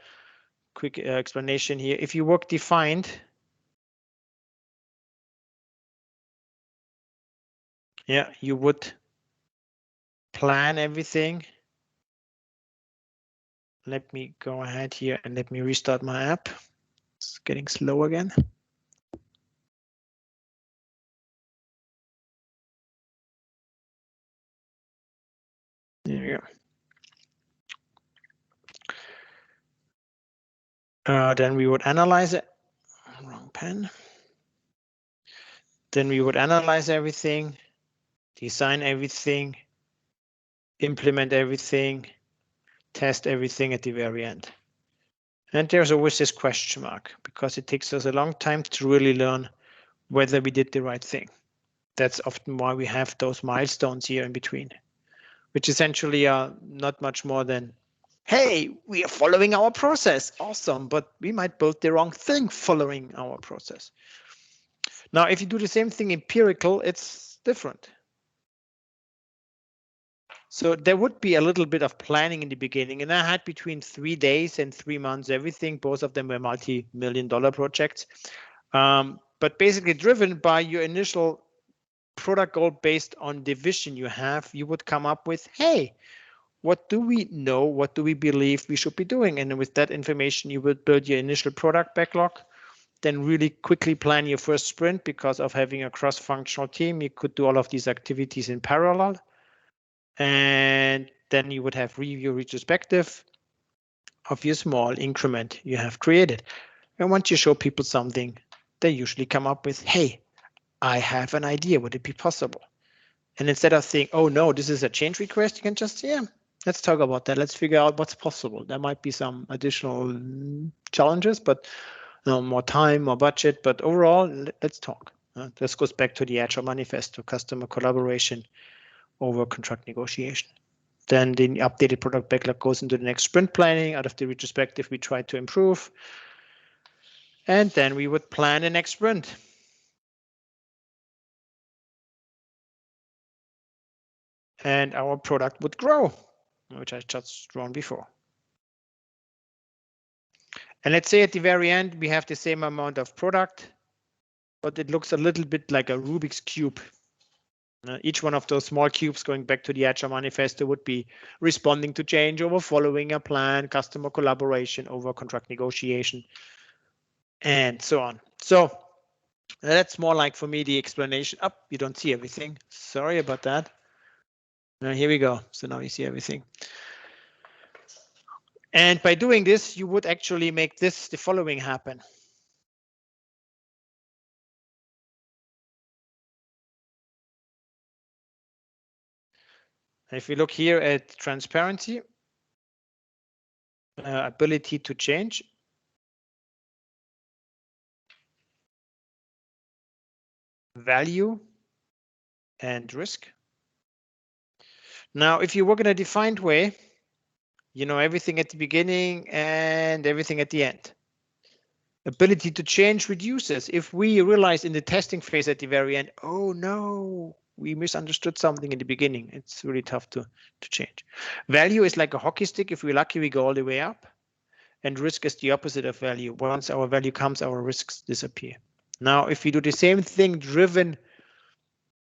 quick explanation here. If you work defined, yeah, you would plan everything. Let me go ahead here and let me restart my app. It's getting slow again. There we go. Then we would analyze it. Wrong pen. Then we would analyze everything, design everything, implement everything, test everything at the very end. And there's always this question mark because it takes us a long time to really learn whether we did the right thing. That's often why we have those milestones here in between, which essentially are not much more than, hey, we are following our process. Awesome, but we might build the wrong thing following our process. Now, if you do the same thing empirical, it's different. So there would be a little bit of planning in the beginning, and I had between 3 days and 3 months everything. Both of them were multi-million-dollar projects, but basically driven by your initial product goal based on the vision you have. You would come up with, hey, what do we know? What do we believe we should be doing? And with that information, you would build your initial product backlog, then really quickly plan your first sprint. Because of having a cross-functional team, you could do all of these activities in parallel. And then you would have review retrospective of your small increment you have created. And once you show people something, they usually come up with, hey, I have an idea. Would it be possible? And instead of saying, oh no, this is a change request, you can just say, yeah, let's talk about that. Let's figure out what's possible. There might be some additional challenges, but more time, more budget. But overall, let's talk. This goes back to the Agile Manifesto, customer collaboration over contract negotiation. Then the updated product backlog goes into the next sprint planning. Out of the retrospective, we try to improve. And then we would plan the next sprint. And our product would grow, which I just drawn before. And let's say at the very end, we have the same amount of product, but it looks a little bit like a Rubik's Cube. Each one of those small cubes, going back to the Agile Manifesto, would be responding to change over following a plan, customer collaboration over contract negotiation, and so on. So that's more like, for me, the explanation. Oh, you don't see everything. Sorry about that. Now here we go. So now you see everything. And by doing this, you would actually make this the following happen. If we look here at transparency, ability to change, value, and risk. Now, if you work in a defined way, you know everything at the beginning and everything at the end. Ability to change reduces. If we realize in the testing phase at the very end, oh no, we misunderstood something in the beginning, it's really tough to change. Value is like a hockey stick. If we're lucky, we go all the way up. And risk is the opposite of value. Once our value comes, our risks disappear. Now, if we do the same thing driven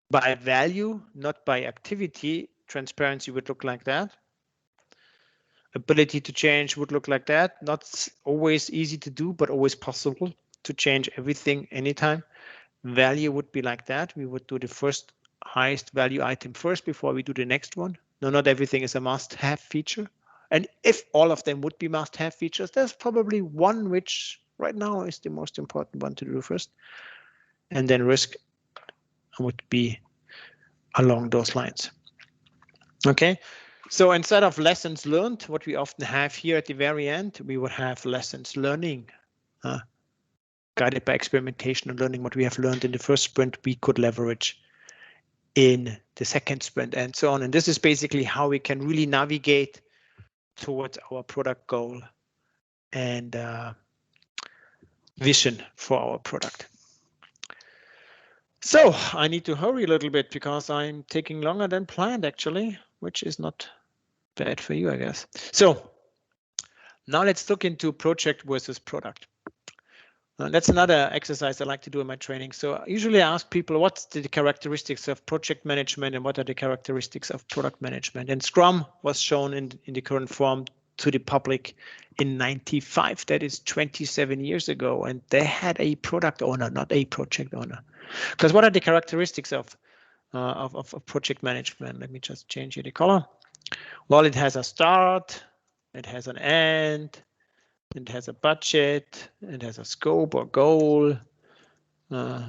by value, not by activity, transparency would look like that. Ability to change would look like that. Not always easy to do, but always possible to change everything anytime. Value would be like that. We would do the first highest value item first before we do the next one. No, not everything is a must-have feature. And if all of them would be must-have features, there's probably one which right now is the most important one to do first. And then risk would be along those lines. Okay, so instead of lessons learned, what we often have here at the very end, we would have lessons learning, guided by experimentation and learning. What we have learned in the first sprint, we could leverage in the second sprint and so on. And this is basically how we can really navigate towards our product goal and vision for our product. So I need to hurry a little bit because I'm taking longer than planned, actually, which is not bad for you, I guess. So now let's look into project versus product. That's another exercise I like to do in my training. So usually I ask people, what's the characteristics of project management and what are the characteristics of product management? And Scrum was shown in the current form to the public in '95. That is 27 years ago. And they had a product owner, not a project owner. Because what are the characteristics of project management? Let me just change here the color. Well, it has a start, it has an end, it has a budget, it has a scope or goal,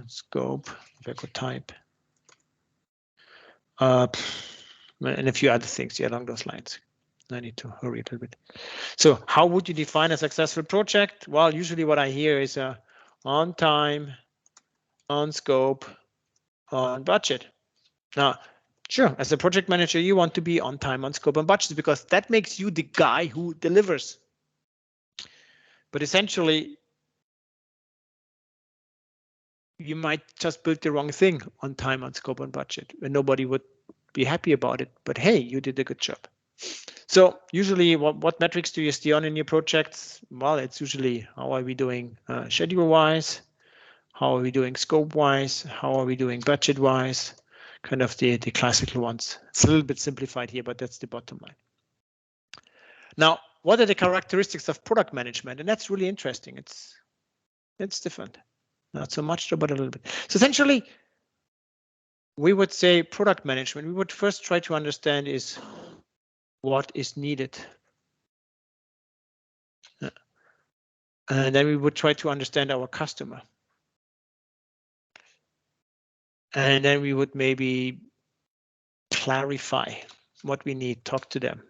scope, if I could type, and a few other things along those lines. I need to hurry a little bit. So how would you define a successful project? Well, usually what I hear is on time, on scope, on budget. Now, sure, as a project manager, you want to be on time, on scope, and budget because that makes you the guy who delivers. But essentially, you might just build the wrong thing on time, on scope, and budget, and nobody would be happy about it. But hey, you did a good job. So usually, what metrics do you steer on in your projects? Well, it's usually how are we doing schedule-wise, how are we doing scope-wise, how are we doing budget-wise, kind of the classical ones. It's a little bit simplified here, but that's the bottom line. Now, what are the characteristics of product management? And that's really interesting. It's different. Not so much, but a little bit. So essentially, we would say product management. We would first try to understand is what is needed. And then we would try to understand our customer. And then we would maybe clarify what we need, talk to them.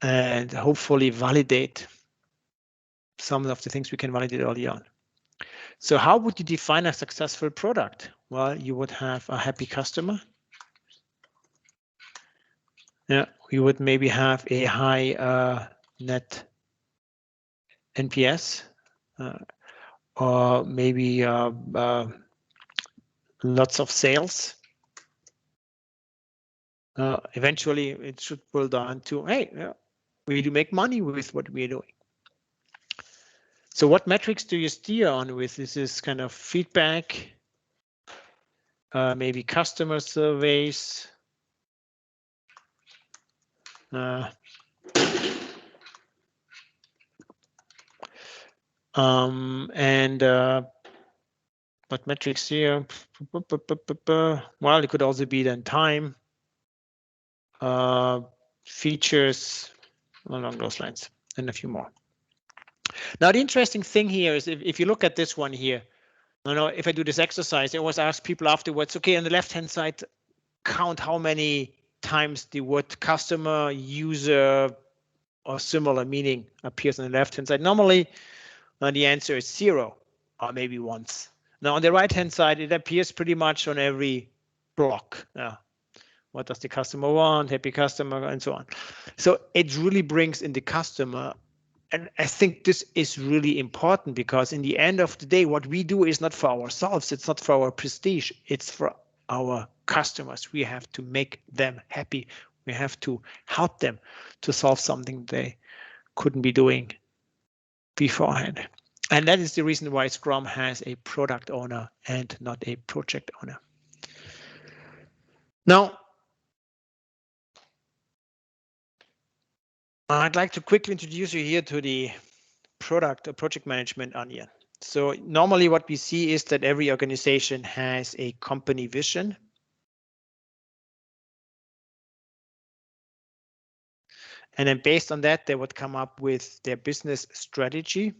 And hopefully validate some of the things we can validate early on. So how would you define a successful product? Well, you would have a happy customer. Yeah, you would maybe have a high net NPS, or maybe lots of sales. Eventually, it should boil down to, hey, we do make money with what we're doing. So what metrics do you steer on with? This is kind of feedback, maybe customer surveys, and what metrics here? Well, it could also be then time, features, along those lines, and a few more. Now, the interesting thing here is if you look at this one here, if I do this exercise, I always ask people afterwards, okay, on the left-hand side, count how many times the word customer, user, or similar meaning appears on the left-hand side. Normally, the answer is 0, or maybe once. Now, on the right-hand side, it appears pretty much on every block. What does the customer want? Happy customer, and so on. So it really brings in the customer. And I think this is really important, because in the end of the day, what we do is not for ourselves. It's not for our prestige. It's for our customers. We have to make them happy. We have to help them to solve something they couldn't be doing beforehand. And that is the reason why Scrum has a product owner and not a project owner. Now, I'd like to quickly introduce you here to the product or project management onion. So normally what we see is that every organization has a company vision. And then based on that, they would come up with their business strategy.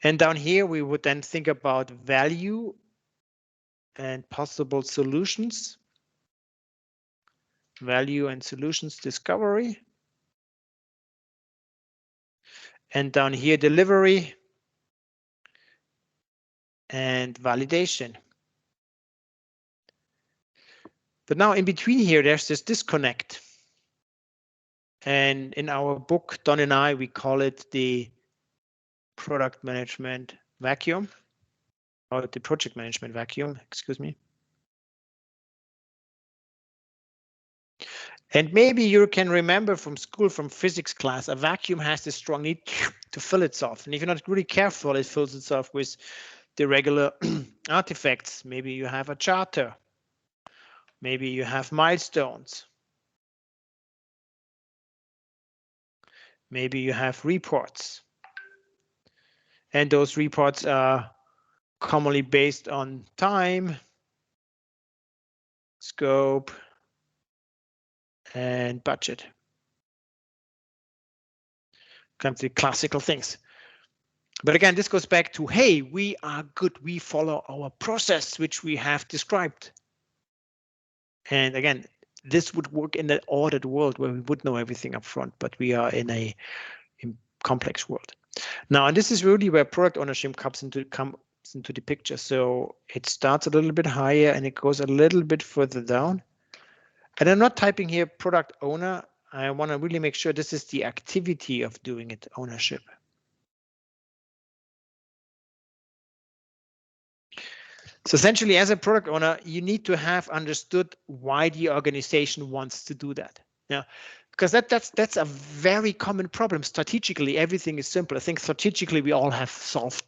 And down here, we would then think about value and possible solutions. Value and solutions discovery. And down here, delivery and validation. But now in between here, there's this disconnect. And in our book, Don and I, we call it the product management vacuum, or the project management vacuum, excuse me. And maybe you can remember from school, from physics class, a vacuum has this strong need to fill itself. And if you're not really careful, it fills itself with the regular artifacts. Maybe you have a charter. Maybe you have milestones. Maybe you have reports. And those reports are commonly based on time, scope, and budget. Kind of the classical things. But again, this goes back to, hey, we are good. We follow our process, which we have described. And again, this would work in an ordered world where we would know everything up front, but we are in a complex world. Now, and this is really where product ownership comes into the picture. So it starts a little bit higher and it goes a little bit further down. And I'm not typing here product owner. I want to really make sure this is the activity of doing it, ownership. So essentially, as a product owner, you need to have understood why the organization wants to do that. Yeah, because that's a very common problem. Strategically, everything is simple. I think strategically, we all have solved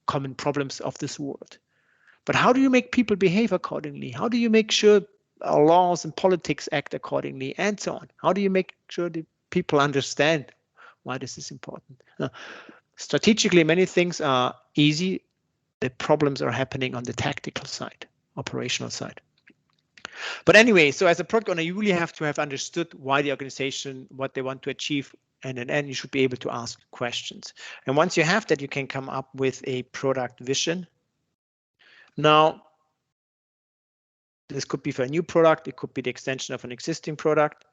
common problems of this world. But how do you make people behave accordingly? How do you make sure our laws and politics act accordingly, and so on? How do you make sure the people understand why this is important? Strategically, many things are easy. The problems are happening on the tactical side, operational side. But anyway, so as a product owner, you really have to have understood why the organization, what they want to achieve, and then you should be able to ask questions. And once you have that, you can come up with a product vision. Now, this could be for a new product. It could be the extension of an existing product.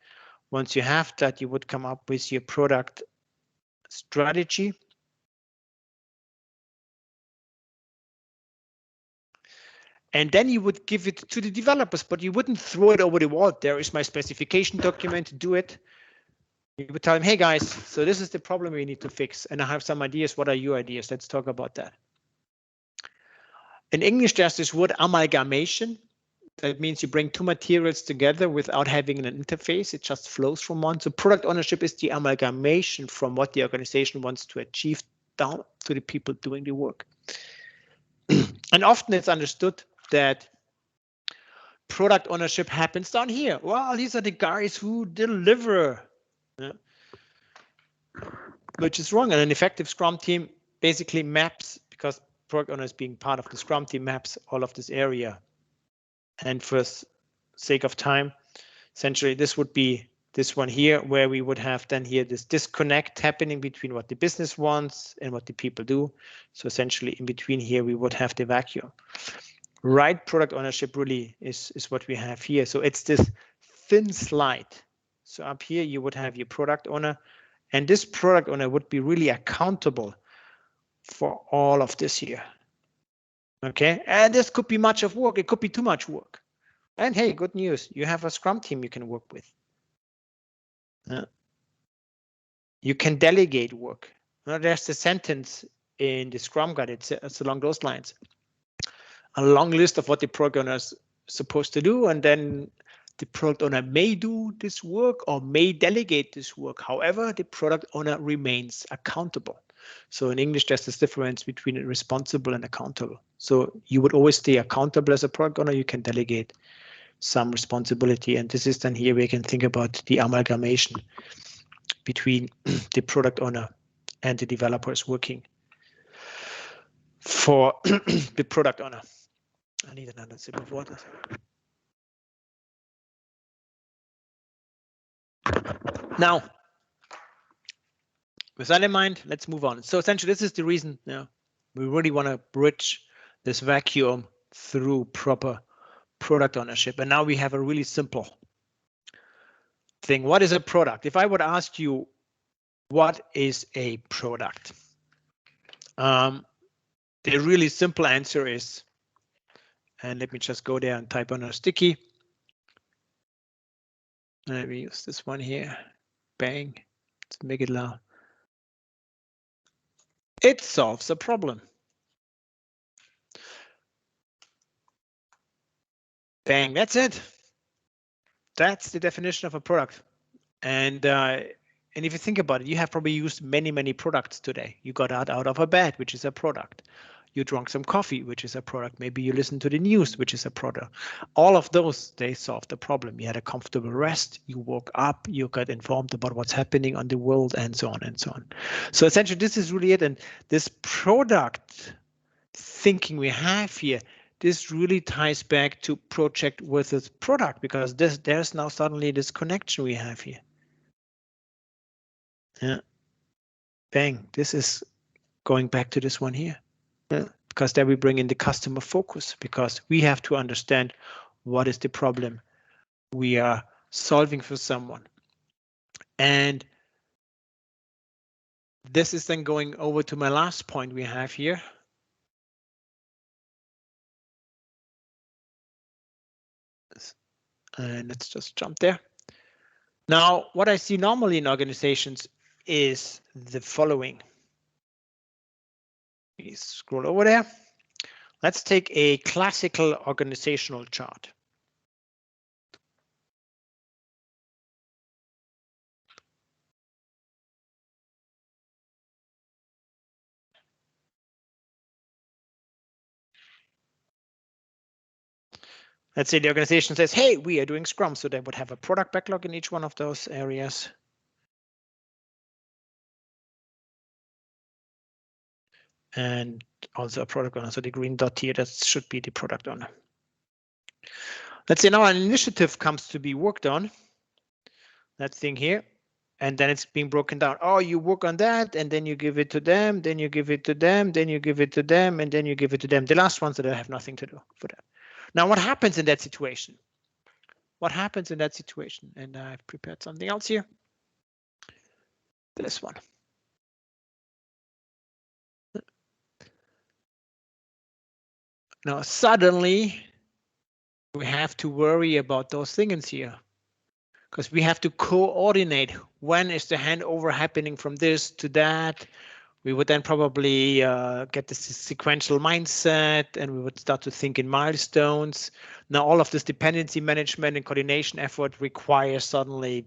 Once you have that, you would come up with your product strategy. And then you would give it to the developers, but you wouldn't throw it over the wall. There is my specification document, do it. You would tell them, hey guys, so this is the problem we need to fix. And I have some ideas. What are your ideas? Let's talk about that. In English, there's this word amalgamation. That means you bring two materials together without having an interface. It just flows from one. So product ownership is the amalgamation from what the organization wants to achieve down to the people doing the work. And often it's understood that product ownership happens down here. Well, these are the guys who deliver, which is wrong. And an effective Scrum team basically maps, because product owners being part of the Scrum team, maps all of this area. And for sake of time, essentially this would be this one here, where we would have then here this disconnect happening between what the business wants and what the people do. So essentially in between here, we would have the vacuum. Right product ownership really is what we have here. So it's this thin slide. So up here, you would have your product owner, and this product owner would be really accountable for all of this here. Okay, and this could be much of work. It could be too much work. And hey, good news, you have a Scrum team you can work with. You can delegate work. Now, there's the sentence in the Scrum Guide. It's along those lines. A long list of what the product owner is supposed to do, and then the product owner may do this work or may delegate this work. However, the product owner remains accountable. So in English, there's this difference between responsible and accountable. So you would always stay accountable as a product owner. You can delegate some responsibility. And this is then here we can think about the amalgamation between the product owner and the developers working for the product owner. I need another sip of water. Now, with that in mind, let's move on. So essentially, this is the reason we really want to bridge this vacuum through proper product ownership. And now we have a really simple thing. What is a product? If I would ask you, what is a product? The really simple answer is, and let me just go there and type on a sticky. Let me use this one here. Bang. Let's make it loud. It solves a problem. Bang, that's it. That's the definition of a product. And if you think about it, you have probably used many products today. You got out of a bed, which is a product. You drank some coffee, which is a product. Maybe you listened to the news, which is a product. All of those, they solved the problem. You had a comfortable rest. You woke up. You got informed about what's happening on the world, and so on and so on. So essentially, this is really it. And this product thinking we have here, this really ties back to project versus product, because there's now suddenly this connection we have here. Yeah. Bang. This is going back to this one here. Yeah. Because there we bring in the customer focus, because we have to understand what is the problem we are solving for someone. And this is then going over to my last point we have here. And let's just jump there. Now, what I see normally in organizations is the following. Please scroll over there. Let's take a classical organizational chart. Let's say the organization says, hey, we are doing Scrum, so they would have a product backlog in each one of those areas. And also a product owner. So the green dot here, that should be the product owner. Let's say now an initiative comes to be worked on. That thing here. And then it's being broken down. Oh, you work on that, and then you give it to them, then you give it to them, then you give it to them, and then you give it to them. The last ones that have nothing to do for that. Now, what happens in that situation? What happens in that situation? And I've prepared something else here. This one. Now, suddenly, we have to worry about those things here, because we have to coordinate. When is the handover happening from this to that? We would then probably get this sequential mindset, and we would start to think in milestones. Now, all of this dependency management and coordination effort requires suddenly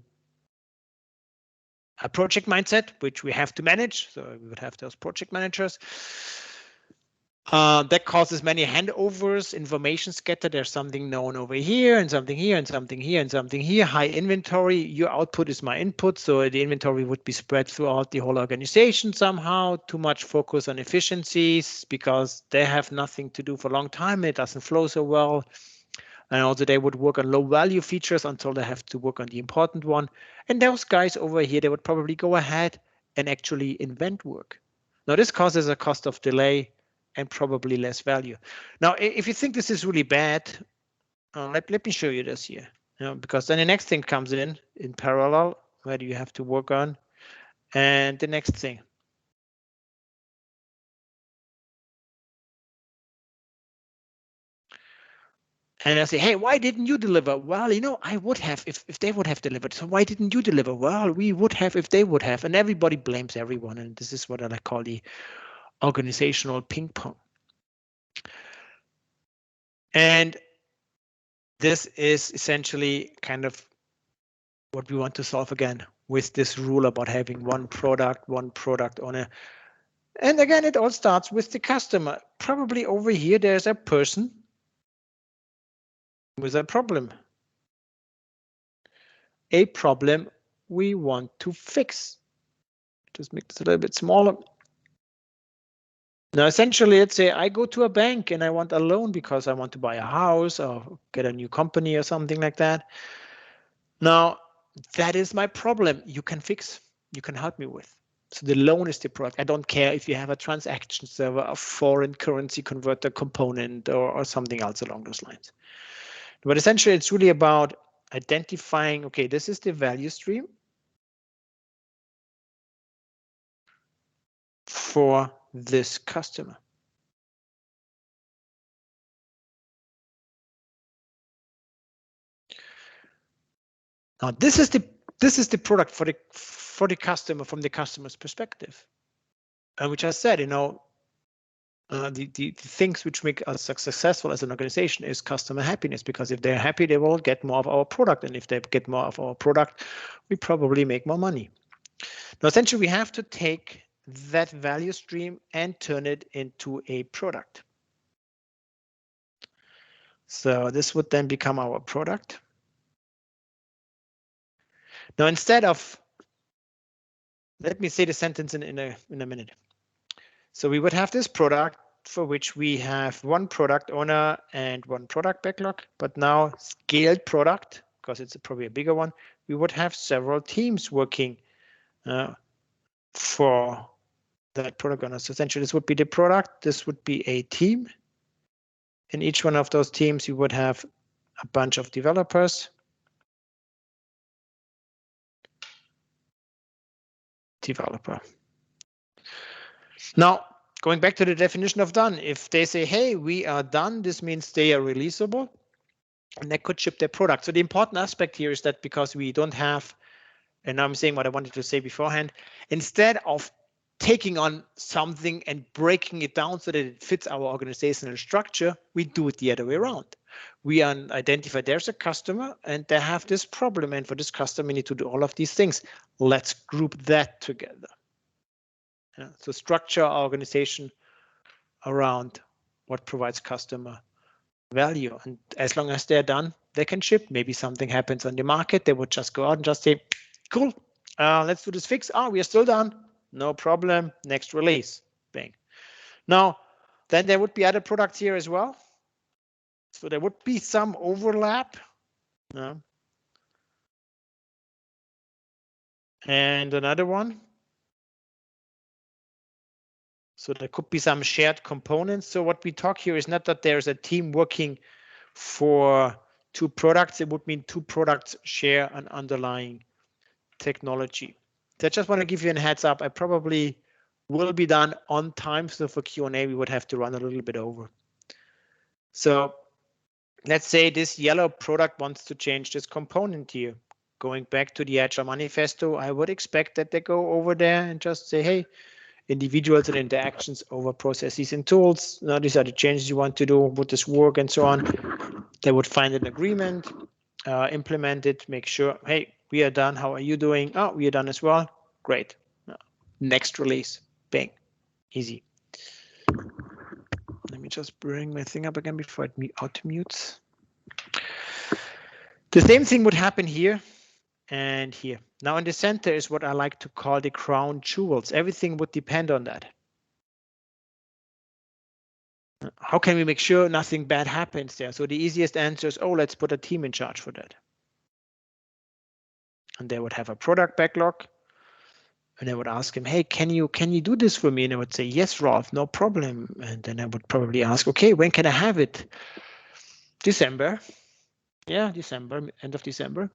a project mindset, which we have to manage. So we would have those project managers. That causes many handovers, information scatter. There's something known over here, and something here, and something here, and something here. High inventory. Your output is my input, so the inventory would be spread throughout the whole organization somehow. Too much focus on efficiencies because they have nothing to do for a long time. It doesn't flow so well. And also they would work on low value features until they have to work on the important one. And those guys over here, they would probably go ahead and actually invent work. Now this causes a cost of delay and probably less value. Now, if you think this is really bad, let me show you this here. Because then the next thing comes in parallel, where do you have to work on? And the next thing. And I say, hey, why didn't you deliver? Well, you know, I would have if they would have delivered. So why didn't you deliver? Well, we would have if they would have. And everybody blames everyone. And this is what I call the organizational ping pong. And this is essentially kind of what we want to solve again with this rule about having one product owner. And again, it all starts with the customer. Probably over here, there's a person with a problem. A problem we want to fix. Just make this a little bit smaller. Now, essentially, let's say I go to a bank and I want a loan because I want to buy a house or get a new company or something like that. Now, that is my problem. You can fix, you can help me with. So the loan is the product. I don't care if you have a transaction server, a foreign currency converter component, or something else along those lines. But essentially, it's really about identifying, okay, this is the value stream for this customer. Now, this is the product for the customer from the customer's perspective. And which I said, you know, the things which make us successful as an organization is customer happiness, because if they're happy, they will get more of our product. And if they get more of our product, we probably make more money. Now, essentially, we have to take that value stream and turn it into a product. So this would then become our product. Now, instead of, let me say the sentence in a minute. So we would have this product for which we have one product owner and one product backlog, but now scaled product, because it's probably a bigger one, we would have several teams working for that product owner. So essentially this would be the product, this would be a team. In each one of those teams, you would have a bunch of developers. Now, going back to the definition of done, if they say, hey, we are done, this means they are releasable and they could ship their product. So the important aspect here is that because we don't have, and I'm saying what I wanted to say beforehand, instead of taking on something and breaking it down so that it fits our organizational structure, we do it the other way around. We identify there's a customer and they have this problem, and for this customer, we need to do all of these things. Let's group that together. So structure our organization around what provides customer value. And as long as they're done, they can ship. Maybe something happens on the market. They would just go out and just say, cool, let's do this fix. Oh, we are still done. No problem. Next release. Bang. Now, then there would be other products here as well. So there would be some overlap. And another one. So there could be some shared components. So what we talk here is not that there's a team working for two products. It would mean two products share an underlying technology. So I just want to give you a heads up. I probably will be done on time. So for Q&A, we would have to run a little bit over. So let's say this yellow product wants to change this component here. Going back to the Agile Manifesto, I would expect that they go over there and just say, hey, individuals and interactions over processes and tools. Now, these are the changes you want to do. Would this work and so on? They would find an agreement, implement it, make sure, hey, we are done. How are you doing? Oh, we are done as well. Great. Next release. Bang. Easy. Let me just bring my thing up again before it auto-mutes. The same thing would happen here and here. Now in the center is what I like to call the crown jewels. Everything would depend on that. How can we make sure nothing bad happens there? So the easiest answer is, oh, let's put a team in charge for that. And they would have a product backlog. And I would ask him, hey, can you do this for me? And I would say, yes, Rolf, no problem. And then I would probably ask, okay, when can I have it? December. Yeah, December, end of December.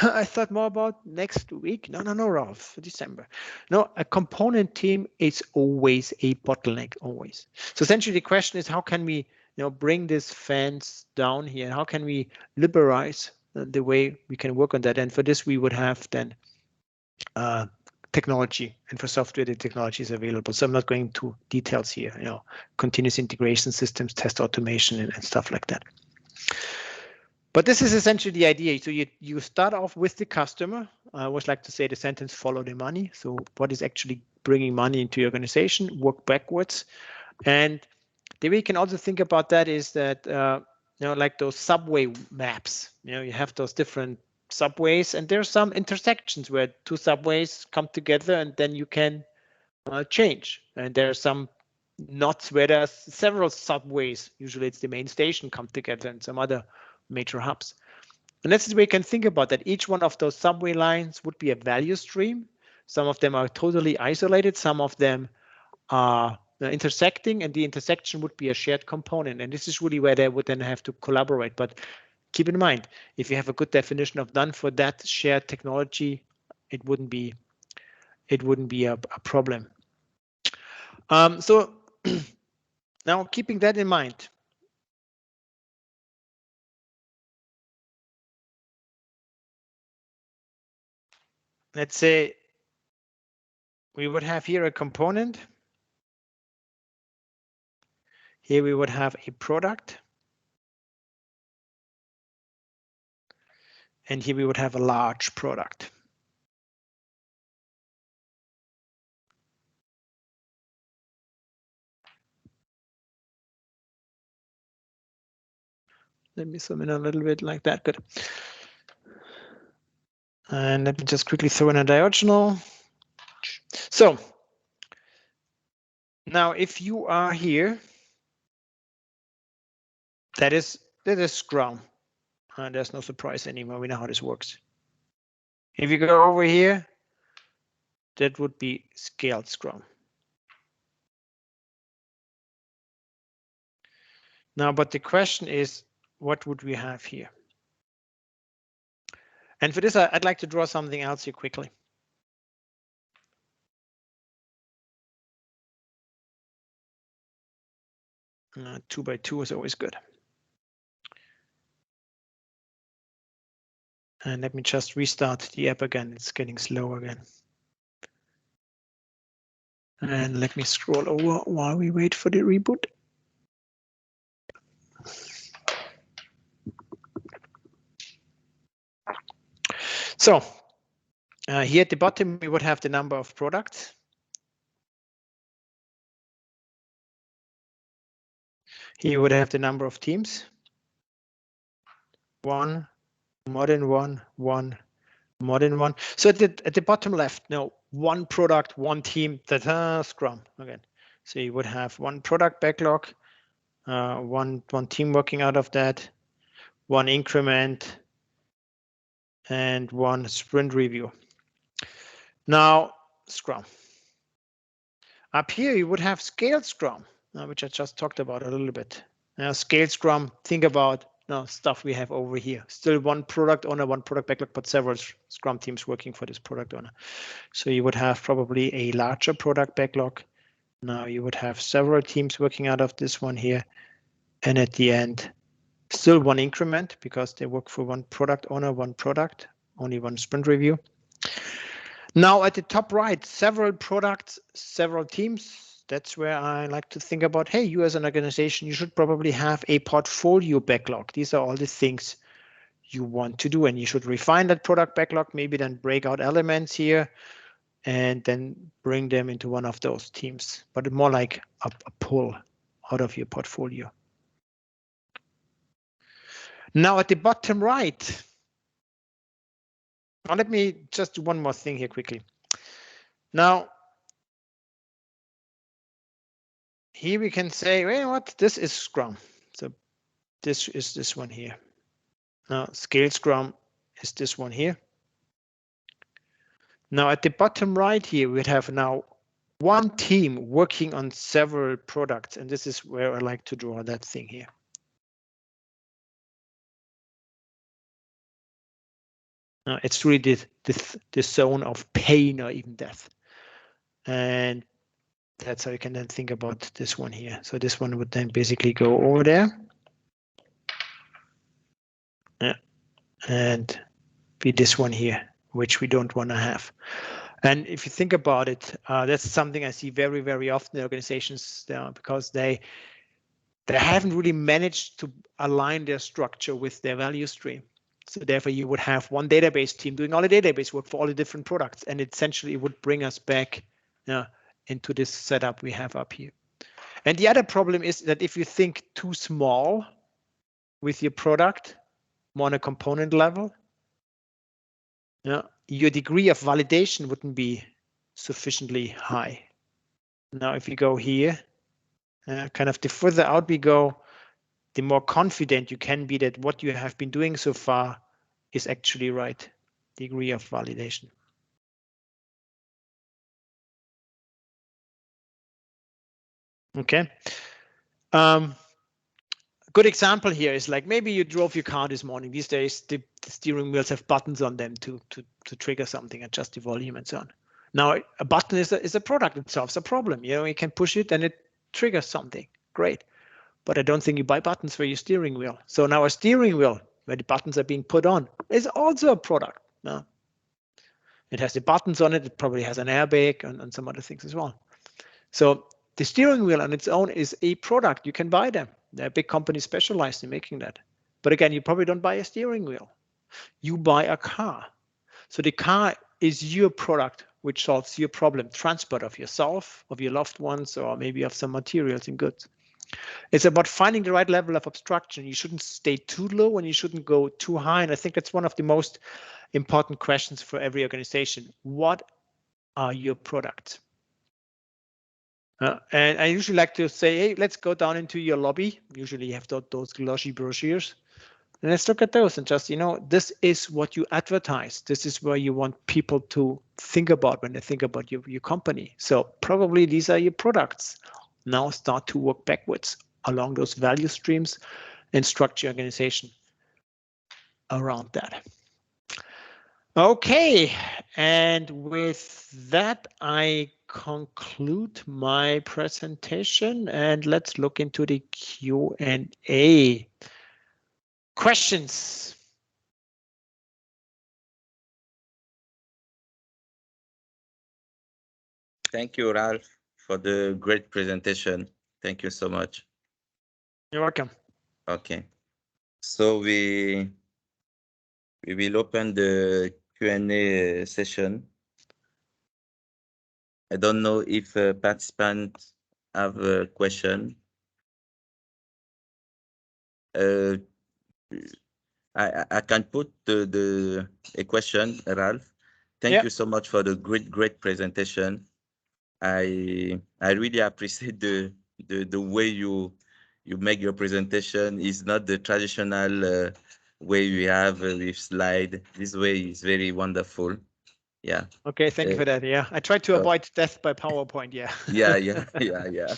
I thought more about next week. No, Rolf, December. No, a component team is always a bottleneck, always. So essentially the question is, how can we bring this fence down here? And how can we liberalize the way we can work on that? And for this, we would have then technology, and for software, the technology is available. So I'm not going into details here, continuous integration systems, test automation, and stuff like that. But this is essentially the idea. So you start off with the customer. I always like to say the sentence, follow the money. So what is actually bringing money into your organization, work backwards. And the way you can also think about that is that, like those subway maps, you have those different subways, and there's some intersections where two subways come together, and then you can change. And there are some knots where there's several subways. Usually it's the main station come together and some other major hubs. And that's the way you can think about that. Each one of those subway lines would be a value stream. Some of them are totally isolated. Some of them are intersecting, and the intersection would be a shared component. And this is really where they would then have to collaborate. But keep in mind, if you have a good definition of done for that shared technology, it wouldn't be a problem. So now keeping that in mind, let's say we would have here a component. Here we would have a product. And here we would have a large product. Let me zoom in a little bit like that. Good. And let me just quickly throw in a diagonal. So now if you are here, that is Scrum. There's no surprise anymore. We know how this works. If you go over here, that would be scaled Scrum. Now, but the question is, what would we have here? And for this, I'd like to draw something else here quickly. 2 by 2 is always good. And let me just restart the app again. It's getting slow again. And let me scroll over while we wait for the reboot. So here at the bottom, we would have the number of products. Here we would have the number of teams. 1, more than 1, 1, more than 1. So at the bottom left, no, 1 product, 1 team, that's Scrum again. So you would have 1 product backlog, one team working out of that, 1 increment, and 1 sprint review. Now, Scrum. Up here, you would have scaled Scrum, which I just talked about a little bit. Scaled Scrum, think about stuff we have over here. Still 1 product owner, 1 product backlog, but several Scrum teams working for this product owner. So you would have probably a larger product backlog. Now you would have several teams working out of this one here. And at the end, still 1 increment because they work for 1 product owner, 1 product, only 1 sprint review. Now at the top right, several products, several teams. That's where I like to think about, hey, you as an organization, you should probably have a portfolio backlog. These are all the things you want to do, and you should refine that product backlog, maybe then break out elements here and then bring them into one of those teams, but more like a pull out of your portfolio. Now at the bottom right, now let me just do one more thing here quickly. Now, here we can say, well, you know what, this is Scrum. So this is this one here. Now scale Scrum is this one here. Now at the bottom right here, we have now one team working on several products, and this is where I like to draw that thing here. Now it's really the zone of pain or even death, and that's how you can then think about this one here. So this one would then basically go over there, yeah, and be this one here, which we don't want to have. And if you think about it, that's something I see very, very often in organizations because they haven't really managed to align their structure with their value stream. So therefore, you would have one database team doing all the database work for all the different products, and essentially it would bring us back into this setup we have up here. And the other problem is that if you think too small with your product, more on a component level, your degree of validation wouldn't be sufficiently high. Now, if you go here, kind of the further out we go, the more confident you can be that what you have been doing so far is actually right degree of validation. Okay. Good example here is like maybe you drove your car this morning. These days, the steering wheels have buttons on them to trigger something, adjust the volume and so on. Now, a button is a product. It solves a problem. You know, you can push it and it triggers something. Great. But I don't think you buy buttons for your steering wheel. So now a steering wheel where the buttons are being put on is also a product. No? It has the buttons on it. It probably has an airbag and some other things as well. So the steering wheel on its own is a product. You can buy them. There are big companies specialized in making that. But again, you probably don't buy a steering wheel. You buy a car. So the car is your product, which solves your problem. Transport of yourself, of your loved ones, or maybe of some materials and goods. It's about finding the right level of abstraction. You shouldn't stay too low and you shouldn't go too high. And I think that's one of the most important questions for every organization. What are your products? And I usually like to say, hey, let's go down into your lobby. Usually you have those glossy brochures. And let's look at those and just, you know, this is what you advertise. This is where you want people to think about when they think about your company. So probably these are your products. Now start to work backwards along those value streams and structure your organization around that. Okay, and with that, I conclude my presentation and let's look into the Q&A. Questions? Thank you, Ralph, for the great presentation. Thank you so much. You're welcome. Okay, so we will open the Q&A session. I don't know if participants have a question. I can put a question, Ralph. Thank you so much for the great presentation. I really appreciate the way you make your presentation. It's not the traditional way we have with slide. This way is very wonderful. Yeah. Okay, thank you for that. Yeah, I try to avoid death by PowerPoint. Yeah. yeah.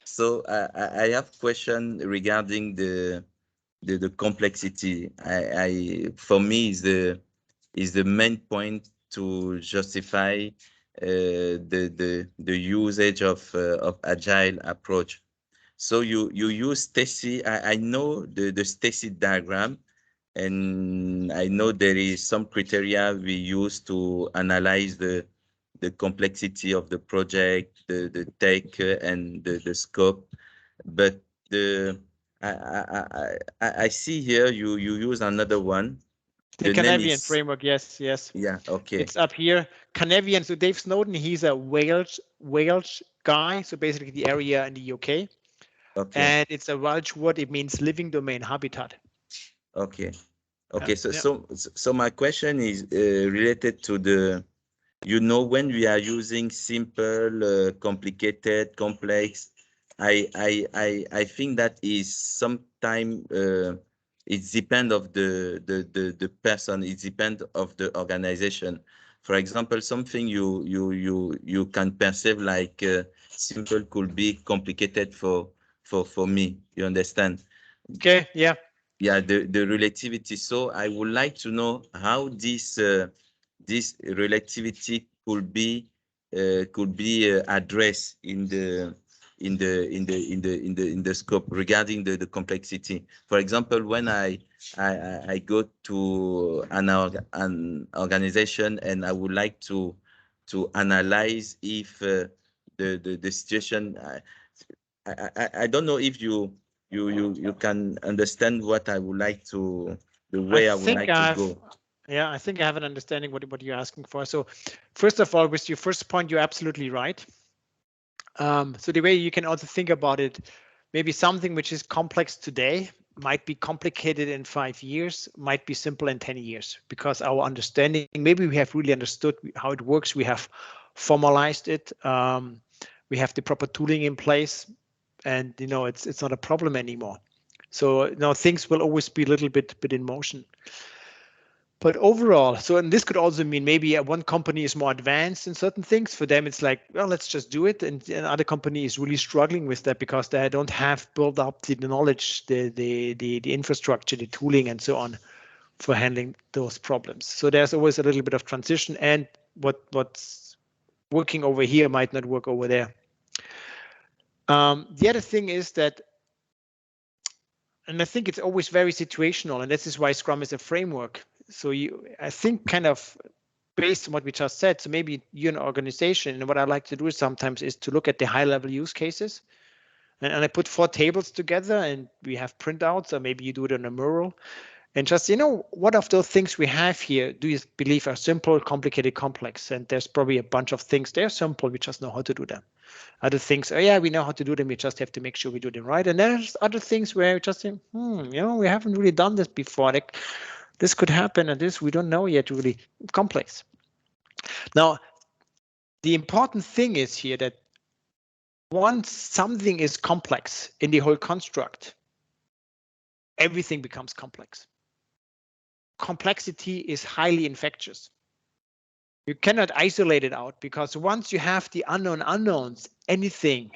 So I have a question regarding the complexity. For me is the main point to justify the usage of agile approach. So you use Stacy. I know the Stacy diagram, and I know there is some criteria we use to analyze the complexity of the project, the tech, and the scope. But I see here you use another one. The Canadian framework, yes. Yeah, okay. It's up here. Canadian. So Dave Snowden, he's a Welsh guy. So basically the area in the UK. Okay. And it's a Welsh word. It means living domain, habitat. Okay. Okay. So my question is related to the, when we are using simple, complicated, complex, I think that is sometime it depends of the person. It depends of the organization. For example, something you can perceive like simple could be complicated for me. You understand? Okay. Yeah. Yeah, the relativity. So I would like to know how this relativity could be addressed in the scope regarding the complexity. For example, when I go to an organization and I would like to analyze if the situation. I don't know if you can understand what I would like to, the way I would like to go. Yeah, I think I have an understanding what you're asking for. So first of all, with your first point, you're absolutely right. So the way you can also think about it, maybe something which is complex today might be complicated in 5 years, might be simple in 10 years, because our understanding, maybe we have really understood how it works. We have formalized it. We have the proper tooling in place, and it's not a problem anymore. So things will always be a little bit in motion. But overall, and this could also mean maybe one company is more advanced in certain things. For them, it's like, well, let's just do it. And another company is really struggling with that because they don't have built up the knowledge, the infrastructure, the tooling, and so on for handling those problems. So there's always a little bit of transition, and what's working over here might not work over there. The other thing is that, and I think it's always very situational, and this is why Scrum is a framework. So I think kind of based on what we just said, so maybe you're an organization, and what I like to do sometimes is to look at the high-level use cases, and I put 4 tables together, and we have printouts, or maybe you do it on a mural, and just, what of those things we have here do you believe are simple, complicated, complex? And there's probably a bunch of things. They're simple, we just know how to do them. Other things, oh yeah, we know how to do them, we just have to make sure we do them right. And there's other things where we just think, we haven't really done this before. Like, this could happen, and this we don't know yet, really complex. Now, the important thing is here that once something is complex in the whole construct, everything becomes complex. Complexity is highly infectious. You cannot isolate it out, because once you have the unknown unknowns, anything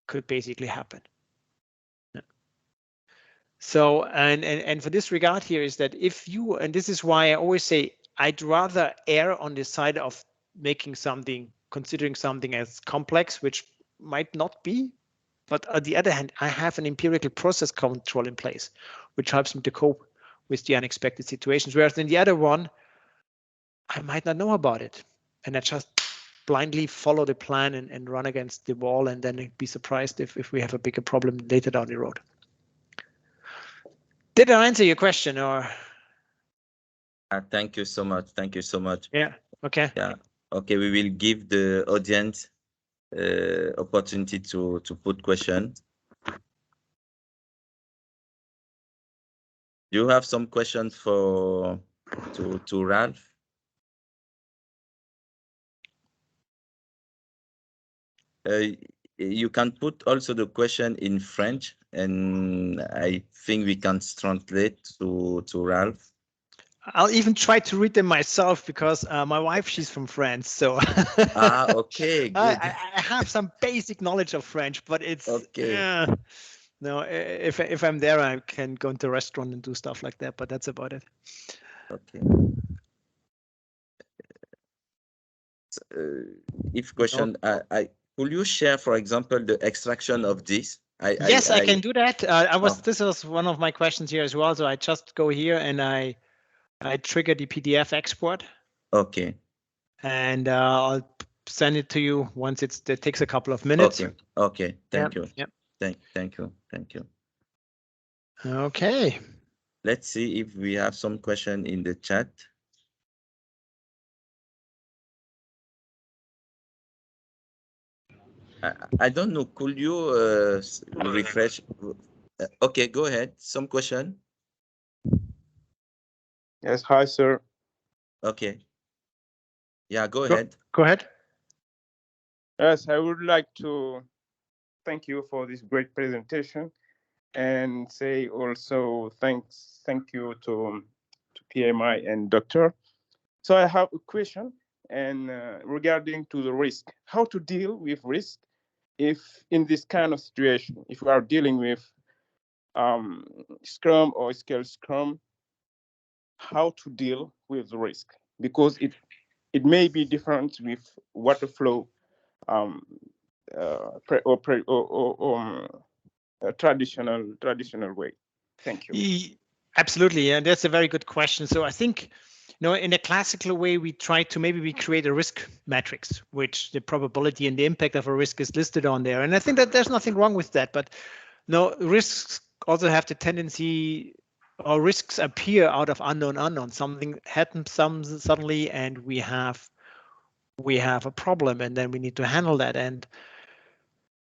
could basically happen. So, and for this regard here is that if you, and this is why I always say, I'd rather err on the side of making something, considering something as complex, which might not be, but on the other hand, I have an empirical process control in place, which helps me to cope with the unexpected situations. Whereas in the other one, I might not know about it, and I just blindly follow the plan and run against the wall, and then be surprised if we have a bigger problem later down the road. Did I answer your question, or? Thank you so much. Thank you so much. Yeah. Okay. Yeah. Okay. We will give the audience opportunity to put questions. Do you have some questions to Ralph? You can put also the question in French, and I think we can translate to Ralph. I'll even try to read them myself, because my wife, she's from France, so okay, good. I have some basic knowledge of French, but it's okay. No, if I'm there, I can go into a restaurant and do stuff like that, but that's about it. Okay. If question, could you share, for example, the extraction of this? Yes, I can do that. This was one of my questions here as well. So I just go here and I trigger the PDF export. Okay. And I'll send it to you once it takes a couple of minutes. Okay. Okay. Thank you. Yep. Thank you. Thank you. Okay. Let's see if we have some question in the chat. I don't know. Could you refresh? Okay, go ahead. Some question. Yes, hi, sir. Okay. Yeah, go ahead. Go ahead. Yes, I would like to thank you for this great presentation, and say also thank you to PMI and Doctor. So I have a question, and regarding to the risk, how to deal with risk if in this kind of situation, if we are dealing with Scrum or Scale Scrum, how to deal with the risk, because it may be different with water flow um, traditional way. Thank you. Absolutely, and that's a very good question. So I think, in a classical way, we try to we create a risk matrix, which the probability and the impact of a risk is listed on there. And I think that there's nothing wrong with that. But no, risks also have the tendency, or risks appear out of unknown. Something happens suddenly, and we have a problem, and then we need to handle that. And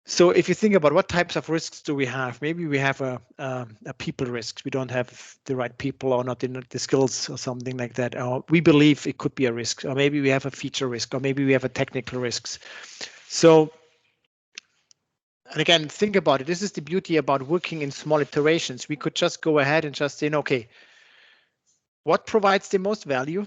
so if you think about what types of risks do we have, maybe we have a people risk. We don't have the right people or not the skills or something like that. Or we believe it could be a risk, or maybe we have a feature risk, or maybe we have a technical risks. So, and again, think about it. This is the beauty about working in small iterations. We could just go ahead and just say, okay, what provides the most value?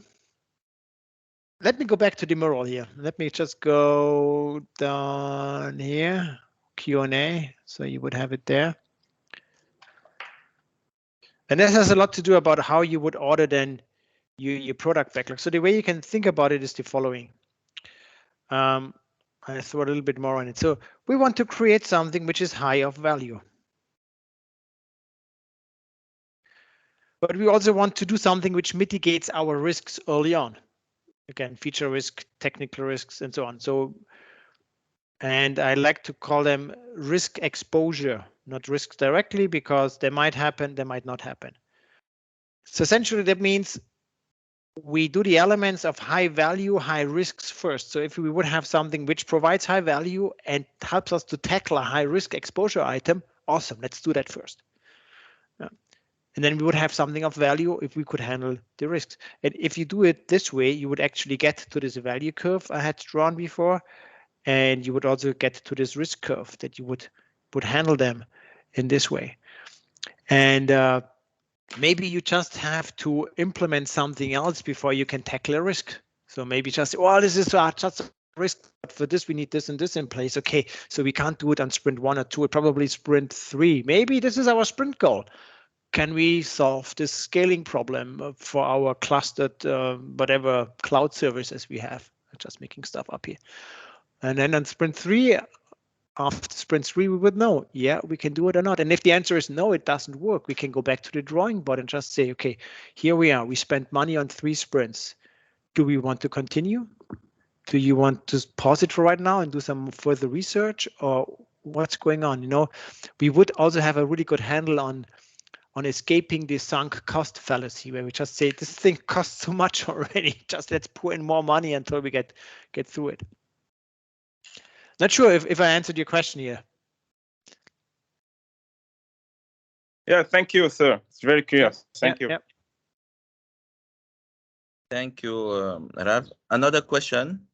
Let me go back to the mural here. Let me just go down here, Q&A. So you would have it there. And this has a lot to do about how you would order then your product backlog. So the way you can think about it is the following. I throw a little bit more on it. So we want to create something which is high of value. But we also want to do something which mitigates our risks early on. Again, feature risk, technical risks, and so on. So, and I like to call them risk exposure, not risks directly, because they might happen, they might not happen. So essentially that means we do the elements of high value, high risks first. So if we would have something which provides high value and helps us to tackle a high risk exposure item, awesome, let's do that first. And then we would have something of value if we could handle the risks. And if you do it this way, you would actually get to this value curve I had drawn before, and you would also get to this risk curve that you would handle them in this way. And maybe you just have to implement something else before you can tackle a risk. So maybe just, well, this is just a risk, but for this we need this and this in place. Okay, so we can't do it on sprint 1 or 2, probably sprint 3. Maybe this is our sprint goal. Can we solve this scaling problem for our clustered whatever cloud services we have? I'm just making stuff up here. And then on sprint 3, after sprint 3, we would know, yeah, we can do it or not. And if the answer is no, it doesn't work, we can go back to the drawing board and just say, okay, here we are. We spent money on 3 sprints. Do we want to continue? Do you want to pause it for right now and do some further research, or what's going on? We would also have a really good handle on escaping the sunk cost fallacy, where we just say this thing costs so much already, just let's pour in more money until we get through it. Not sure if I answered your question here. Yeah, thank you, sir. It's very clear. Thank you. Yeah. Thank you, Rav. Another question?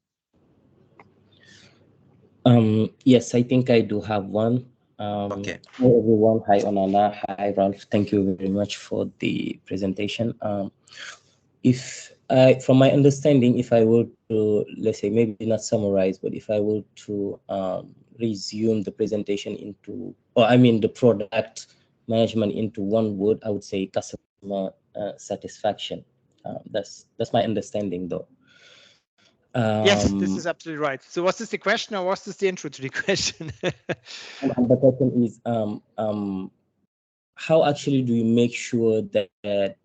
Yes, I think I do have one. Okay. Hi everyone. Hi Onana. Hi Ralph. Thank you very much for the presentation. From my understanding, if I were to, let's say, maybe not summarize, but if I were to resume the presentation into, or I mean the product management into one word, I would say customer satisfaction. That's my understanding, though. Yes, this is absolutely right. So was this the question, or was this the intro to the question? The question is, how actually do you make sure that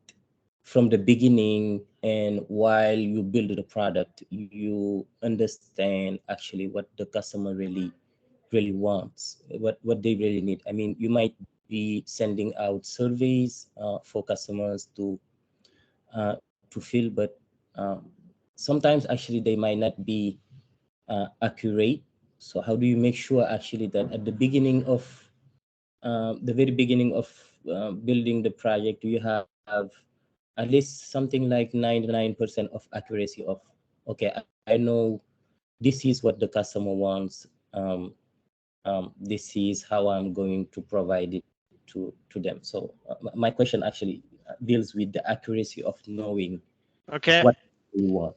from the beginning and while you build the product, you understand actually what the customer really wants, what they really need? I mean, you might be sending out surveys for customers to fill, but sometimes actually they might not be accurate. So how do you make sure actually that at the beginning of the very beginning of building the project, you have at least something like 99% of accuracy of, okay, I know this is what the customer wants. this is how I'm going to provide it to them. So my question actually deals with the accuracy of knowing what you want.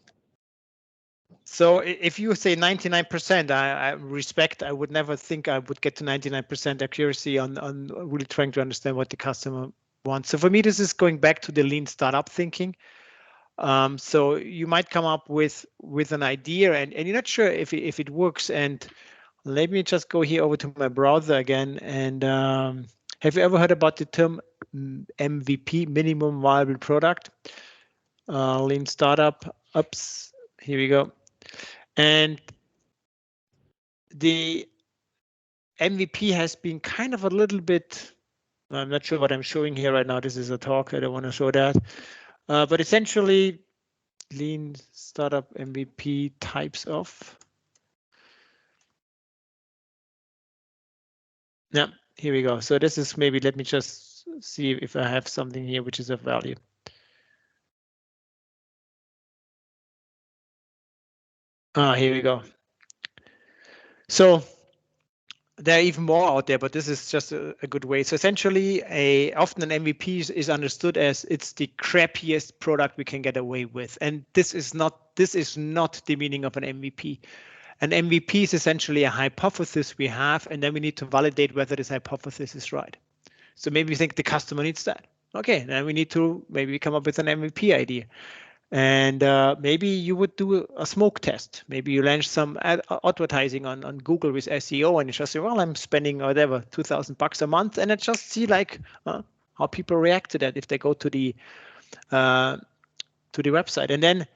So if you say 99%, I respect. I would never think I would get to 99% accuracy on really trying to understand what the customer wants. So for me, this is going back to the lean startup thinking. So you might come up with an idea and you're not sure if it works. And let me just go here over to my browser again. And have you ever heard about the term MVP, minimum viable product? Lean startup. Oops, here we go. And the MVP has been kind of a little bit, I'm not sure what I'm showing here right now. This is a talk. I don't want to show that. But essentially, lean startup MVP types of. Yeah, here we go. So this is maybe, let me just see if I have something here which is of value. Here we go. So there are even more out there, but this is just a good way. So essentially, often an MVP is understood as it's the crappiest product we can get away with, and this is not the meaning of an MVP. An MVP is essentially a hypothesis we have, and then we need to validate whether this hypothesis is right. So maybe we think the customer needs that. Okay, then we need to maybe come up with an MVP idea. And maybe you would do a smoke test. Maybe you launch some advertising on Google with SEO, and you just say, well, I'm spending whatever $2,000 a month, and I just see like how people react to that if they go to the website. And then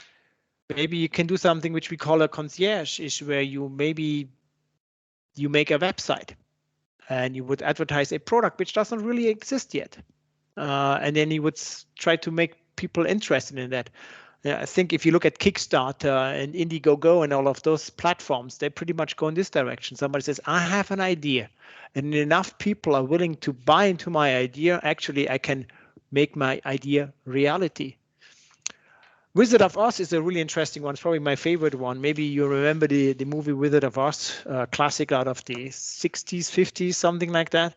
maybe you can do something which we call a concierge, is where you make a website and you would advertise a product which doesn't really exist yet, and then you would try to make people interested in that. I think if you look at Kickstarter and Indiegogo and all of those platforms, they pretty much go in this direction. Somebody says, I have an idea, and enough people are willing to buy into my idea. Actually, I can make my idea reality. Wizard of Oz is a really interesting one. It's probably my favorite one. Maybe you remember the movie Wizard of Oz, classic out of the 60s, 50s, something like that.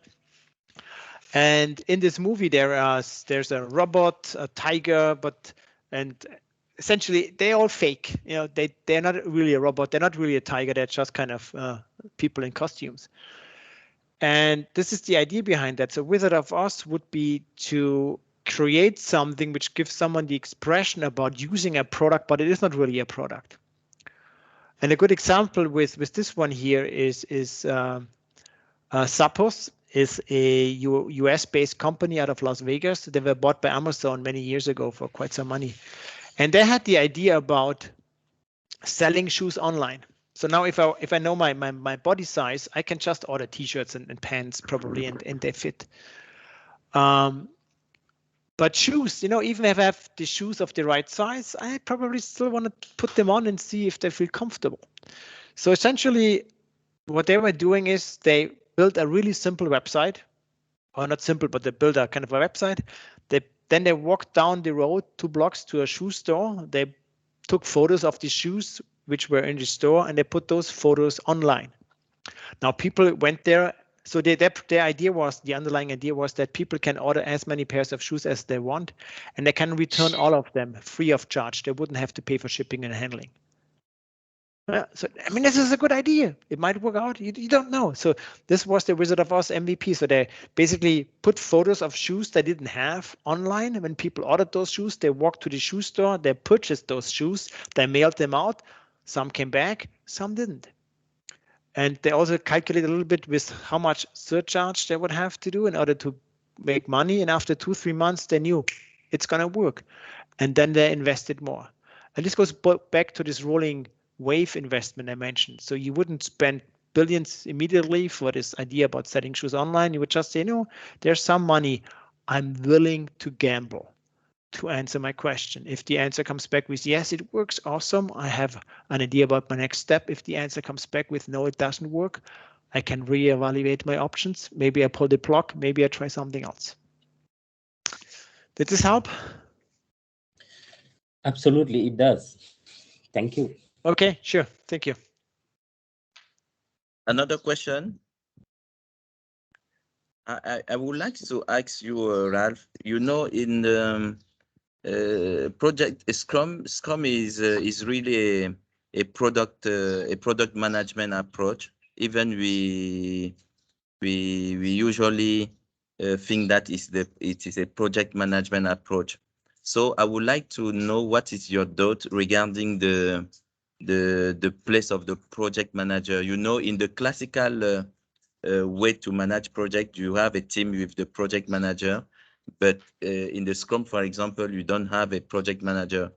And in this movie, there's a robot, a tiger, and essentially they're all fake. You know, they're not really a robot. They're not really a tiger. They're just kind of people in costumes. And this is the idea behind that. So Wizard of Oz would be to create something which gives someone the expression about using a product, but it is not really a product. And a good example with this one here is Zappos. Is a US-based company out of Las Vegas. They were bought by Amazon many years ago for quite some money. And they had the idea about selling shoes online. So now if I know my body size, I can just order t-shirts and pants probably, and they fit. But shoes, you know, even if I have the shoes of the right size, I probably still want to put them on and see if they feel comfortable. So essentially what they were doing is they built a really simple website, or not simple, but they built a kind of a website. Then they walked down the road 2 blocks to a shoe store. They took photos of the shoes which were in the store, and they put those photos online. Now people went there. So their idea was, the underlying idea was that people can order as many pairs of shoes as they want, and they can return all of them free of charge. They wouldn't have to pay for shipping and handling. So, I mean, this is a good idea. It might work out. You don't know. So this was the Wizard of Oz MVP. So they basically put photos of shoes they didn't have online. When people ordered those shoes, they walked to the shoe store, they purchased those shoes, they mailed them out. Some came back, some didn't. And they also calculated a little bit with how much surcharge they would have to do in order to make money. And after 2-3 months, they knew it's going to work. And then they invested more. And this goes back to this rolling wave investment I mentioned. So you wouldn't spend billions immediately for this idea about selling shoes online. You would just say, no, there's some money I'm willing to gamble to answer my question. If the answer comes back with yes, it works, awesome, I have an idea about my next step. If the answer comes back with no, it doesn't work, I can reevaluate my options. Maybe I pull the plug, maybe I try something else. Did this help? Absolutely, it does. Thank you. Okay, sure. Thank you. Another question I would like to ask you, Ralph. You know, in project Scrum is really a product management approach. Even we usually think that it is a project management approach. So I would like to know what is your thought regarding the place of the project manager. You know, in the classical way to manage project, you have a team with the project manager, but in the Scrum, for example, you don't have a project manager.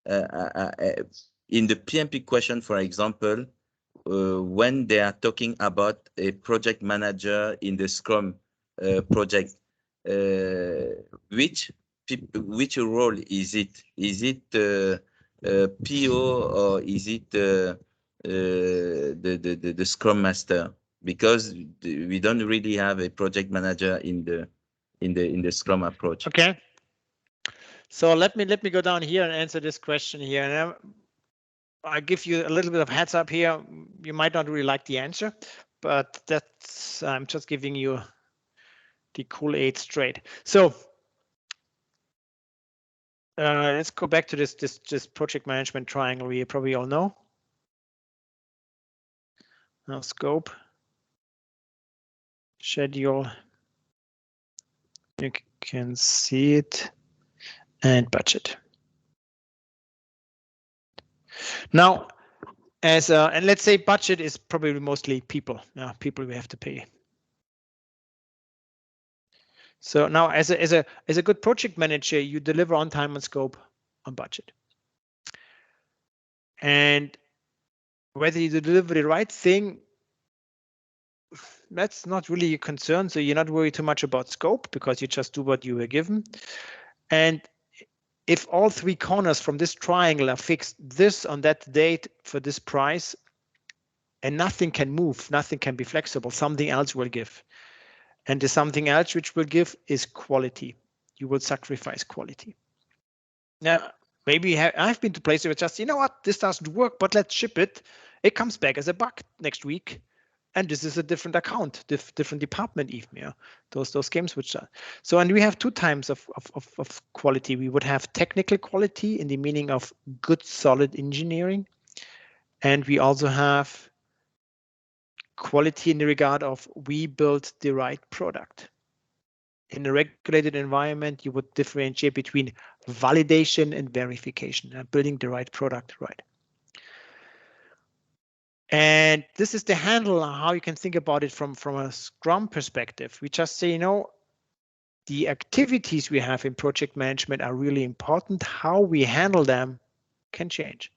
In the PMP question, for example, when they are talking about a project manager in the Scrum project, which role is it? Is it PO or is it the Scrum Master? Because we don't really have a project manager in the Scrum approach. Okay. So let me go down here and answer this question here. And I give you a little bit of heads up here. You might not really like the answer, but that's I'm just giving you the Kool-Aid straight. So let's go back to this project management triangle you probably all know. Now scope, schedule, you can see it, and budget. Now, and let's say budget is probably mostly people. People we have to pay. So now, as a good project manager, you deliver on time, on scope, on budget. And whether you deliver the right thing, that's not really a concern. So you're not worried too much about scope because you just do what you were given. And if all three corners from this triangle are fixed, this on that date for this price, and nothing can move, nothing can be flexible, something else will give. And the something else which will give is quality. You will sacrifice quality. Now, maybe I've been to places where just, you know what, this doesn't work, but let's ship it. It comes back as a bug next week. And this is a different account, different department even, yeah. Those games which are. So, and we have two types of quality. We would have technical quality in the meaning of good, solid engineering. And we also have quality in the regard of we built the right product. In a regulated environment, you would differentiate between validation and verification, building the right product, right? And this is the handle how you can think about it from a Scrum perspective. We just say, you know, the activities we have in project management are really important. How we handle them can change.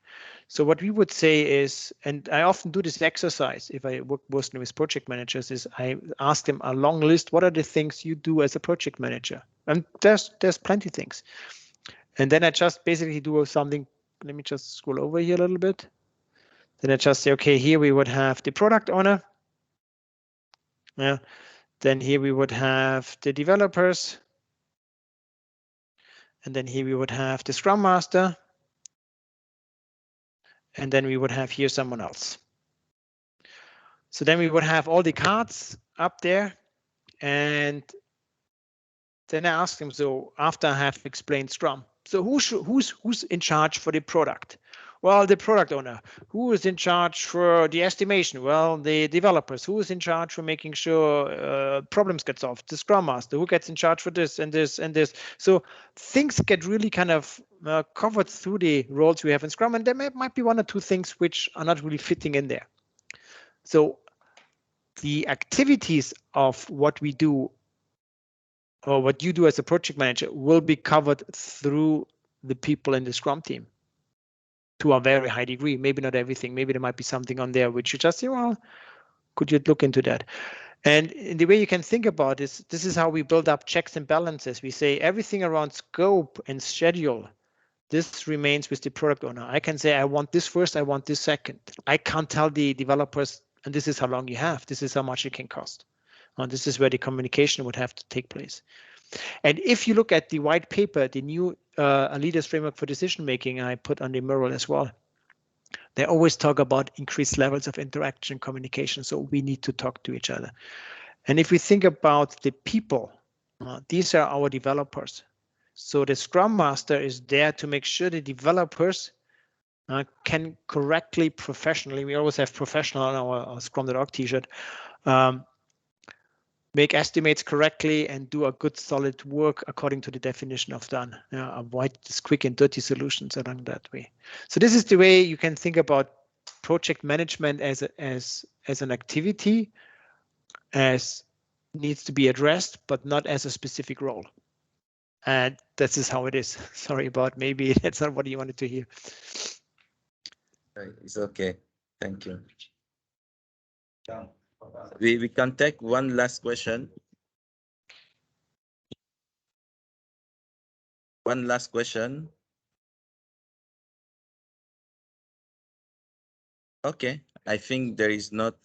So what we would say is, and I often do this exercise if I work mostly with project managers, is I ask them a long list. What are the things you do as a project manager? And there's plenty of things. And then I just basically do something. Let me just scroll over here a little bit. Then I just say, okay, here we would have the product owner. Yeah. Then here we would have the developers. And then here we would have the Scrum Master. And then we would have here someone else. So then we would have all the cards up there. And then I ask them, so after I have explained Scrum, so who's in charge for the product? Well, the product owner. Who is in charge for the estimation? Well, the developers. Who is in charge for making sure problems get solved? The Scrum Master. Who gets in charge for this and this and this? So things get really kind of covered through the roles we have in Scrum, and there might be one or two things which are not really fitting in there. So the activities of what we do or what you do as a project manager will be covered through the people in the Scrum team to a very high degree. Maybe not everything. Maybe there might be something on there which you just say, well, could you look into that? And the way you can think about this is how we build up checks and balances. We say everything around scope and schedule, this remains with the product owner. I can say, I want this first, I want this second. I can't tell the developers, and this is how long you have. This is how much it can cost. And this is where the communication would have to take place. And if you look at the white paper, the new leaders framework for decision making, I put on the mural as well. They always talk about increased levels of interaction and communication. So we need to talk to each other. And if we think about the people, these are our developers. So the Scrum Master is there to make sure the developers can correctly, professionally, we always have professional on our Scrum.org t-shirt, make estimates correctly and do a good solid work according to the definition of done. Avoid this quick and dirty solutions along that way. So this is the way you can think about project management as an activity, as needs to be addressed, but not as a specific role. And this is how it is. Sorry about, maybe that's not what you wanted to hear. It's okay. Thank you. We can take one last question. One last question. Okay, I think there is not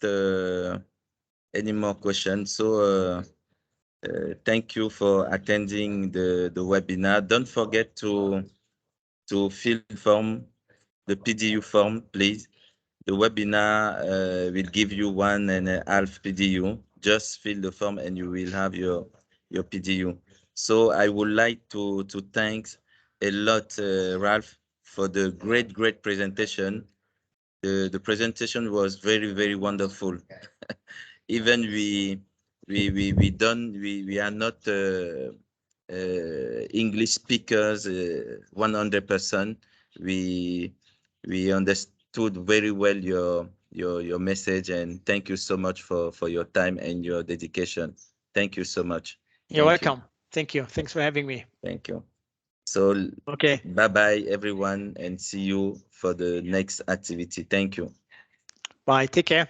any more questions. So thank you for attending the webinar. Don't forget to fill the form, the PDU form, please. The webinar will give you 1.5 PDU. Just fill the form and you will have your PDU. So I would like to thank a lot, Ralph, for the great presentation. The presentation was very wonderful. Even we are not English speakers 100%. We understood very well your message, and thank you so much for your time and your dedication. Thank you so much. You're welcome. Thank you. Thanks for having me. Thank you. So okay, bye everyone, and see you for the next activity. Thank you. Bye. Take care.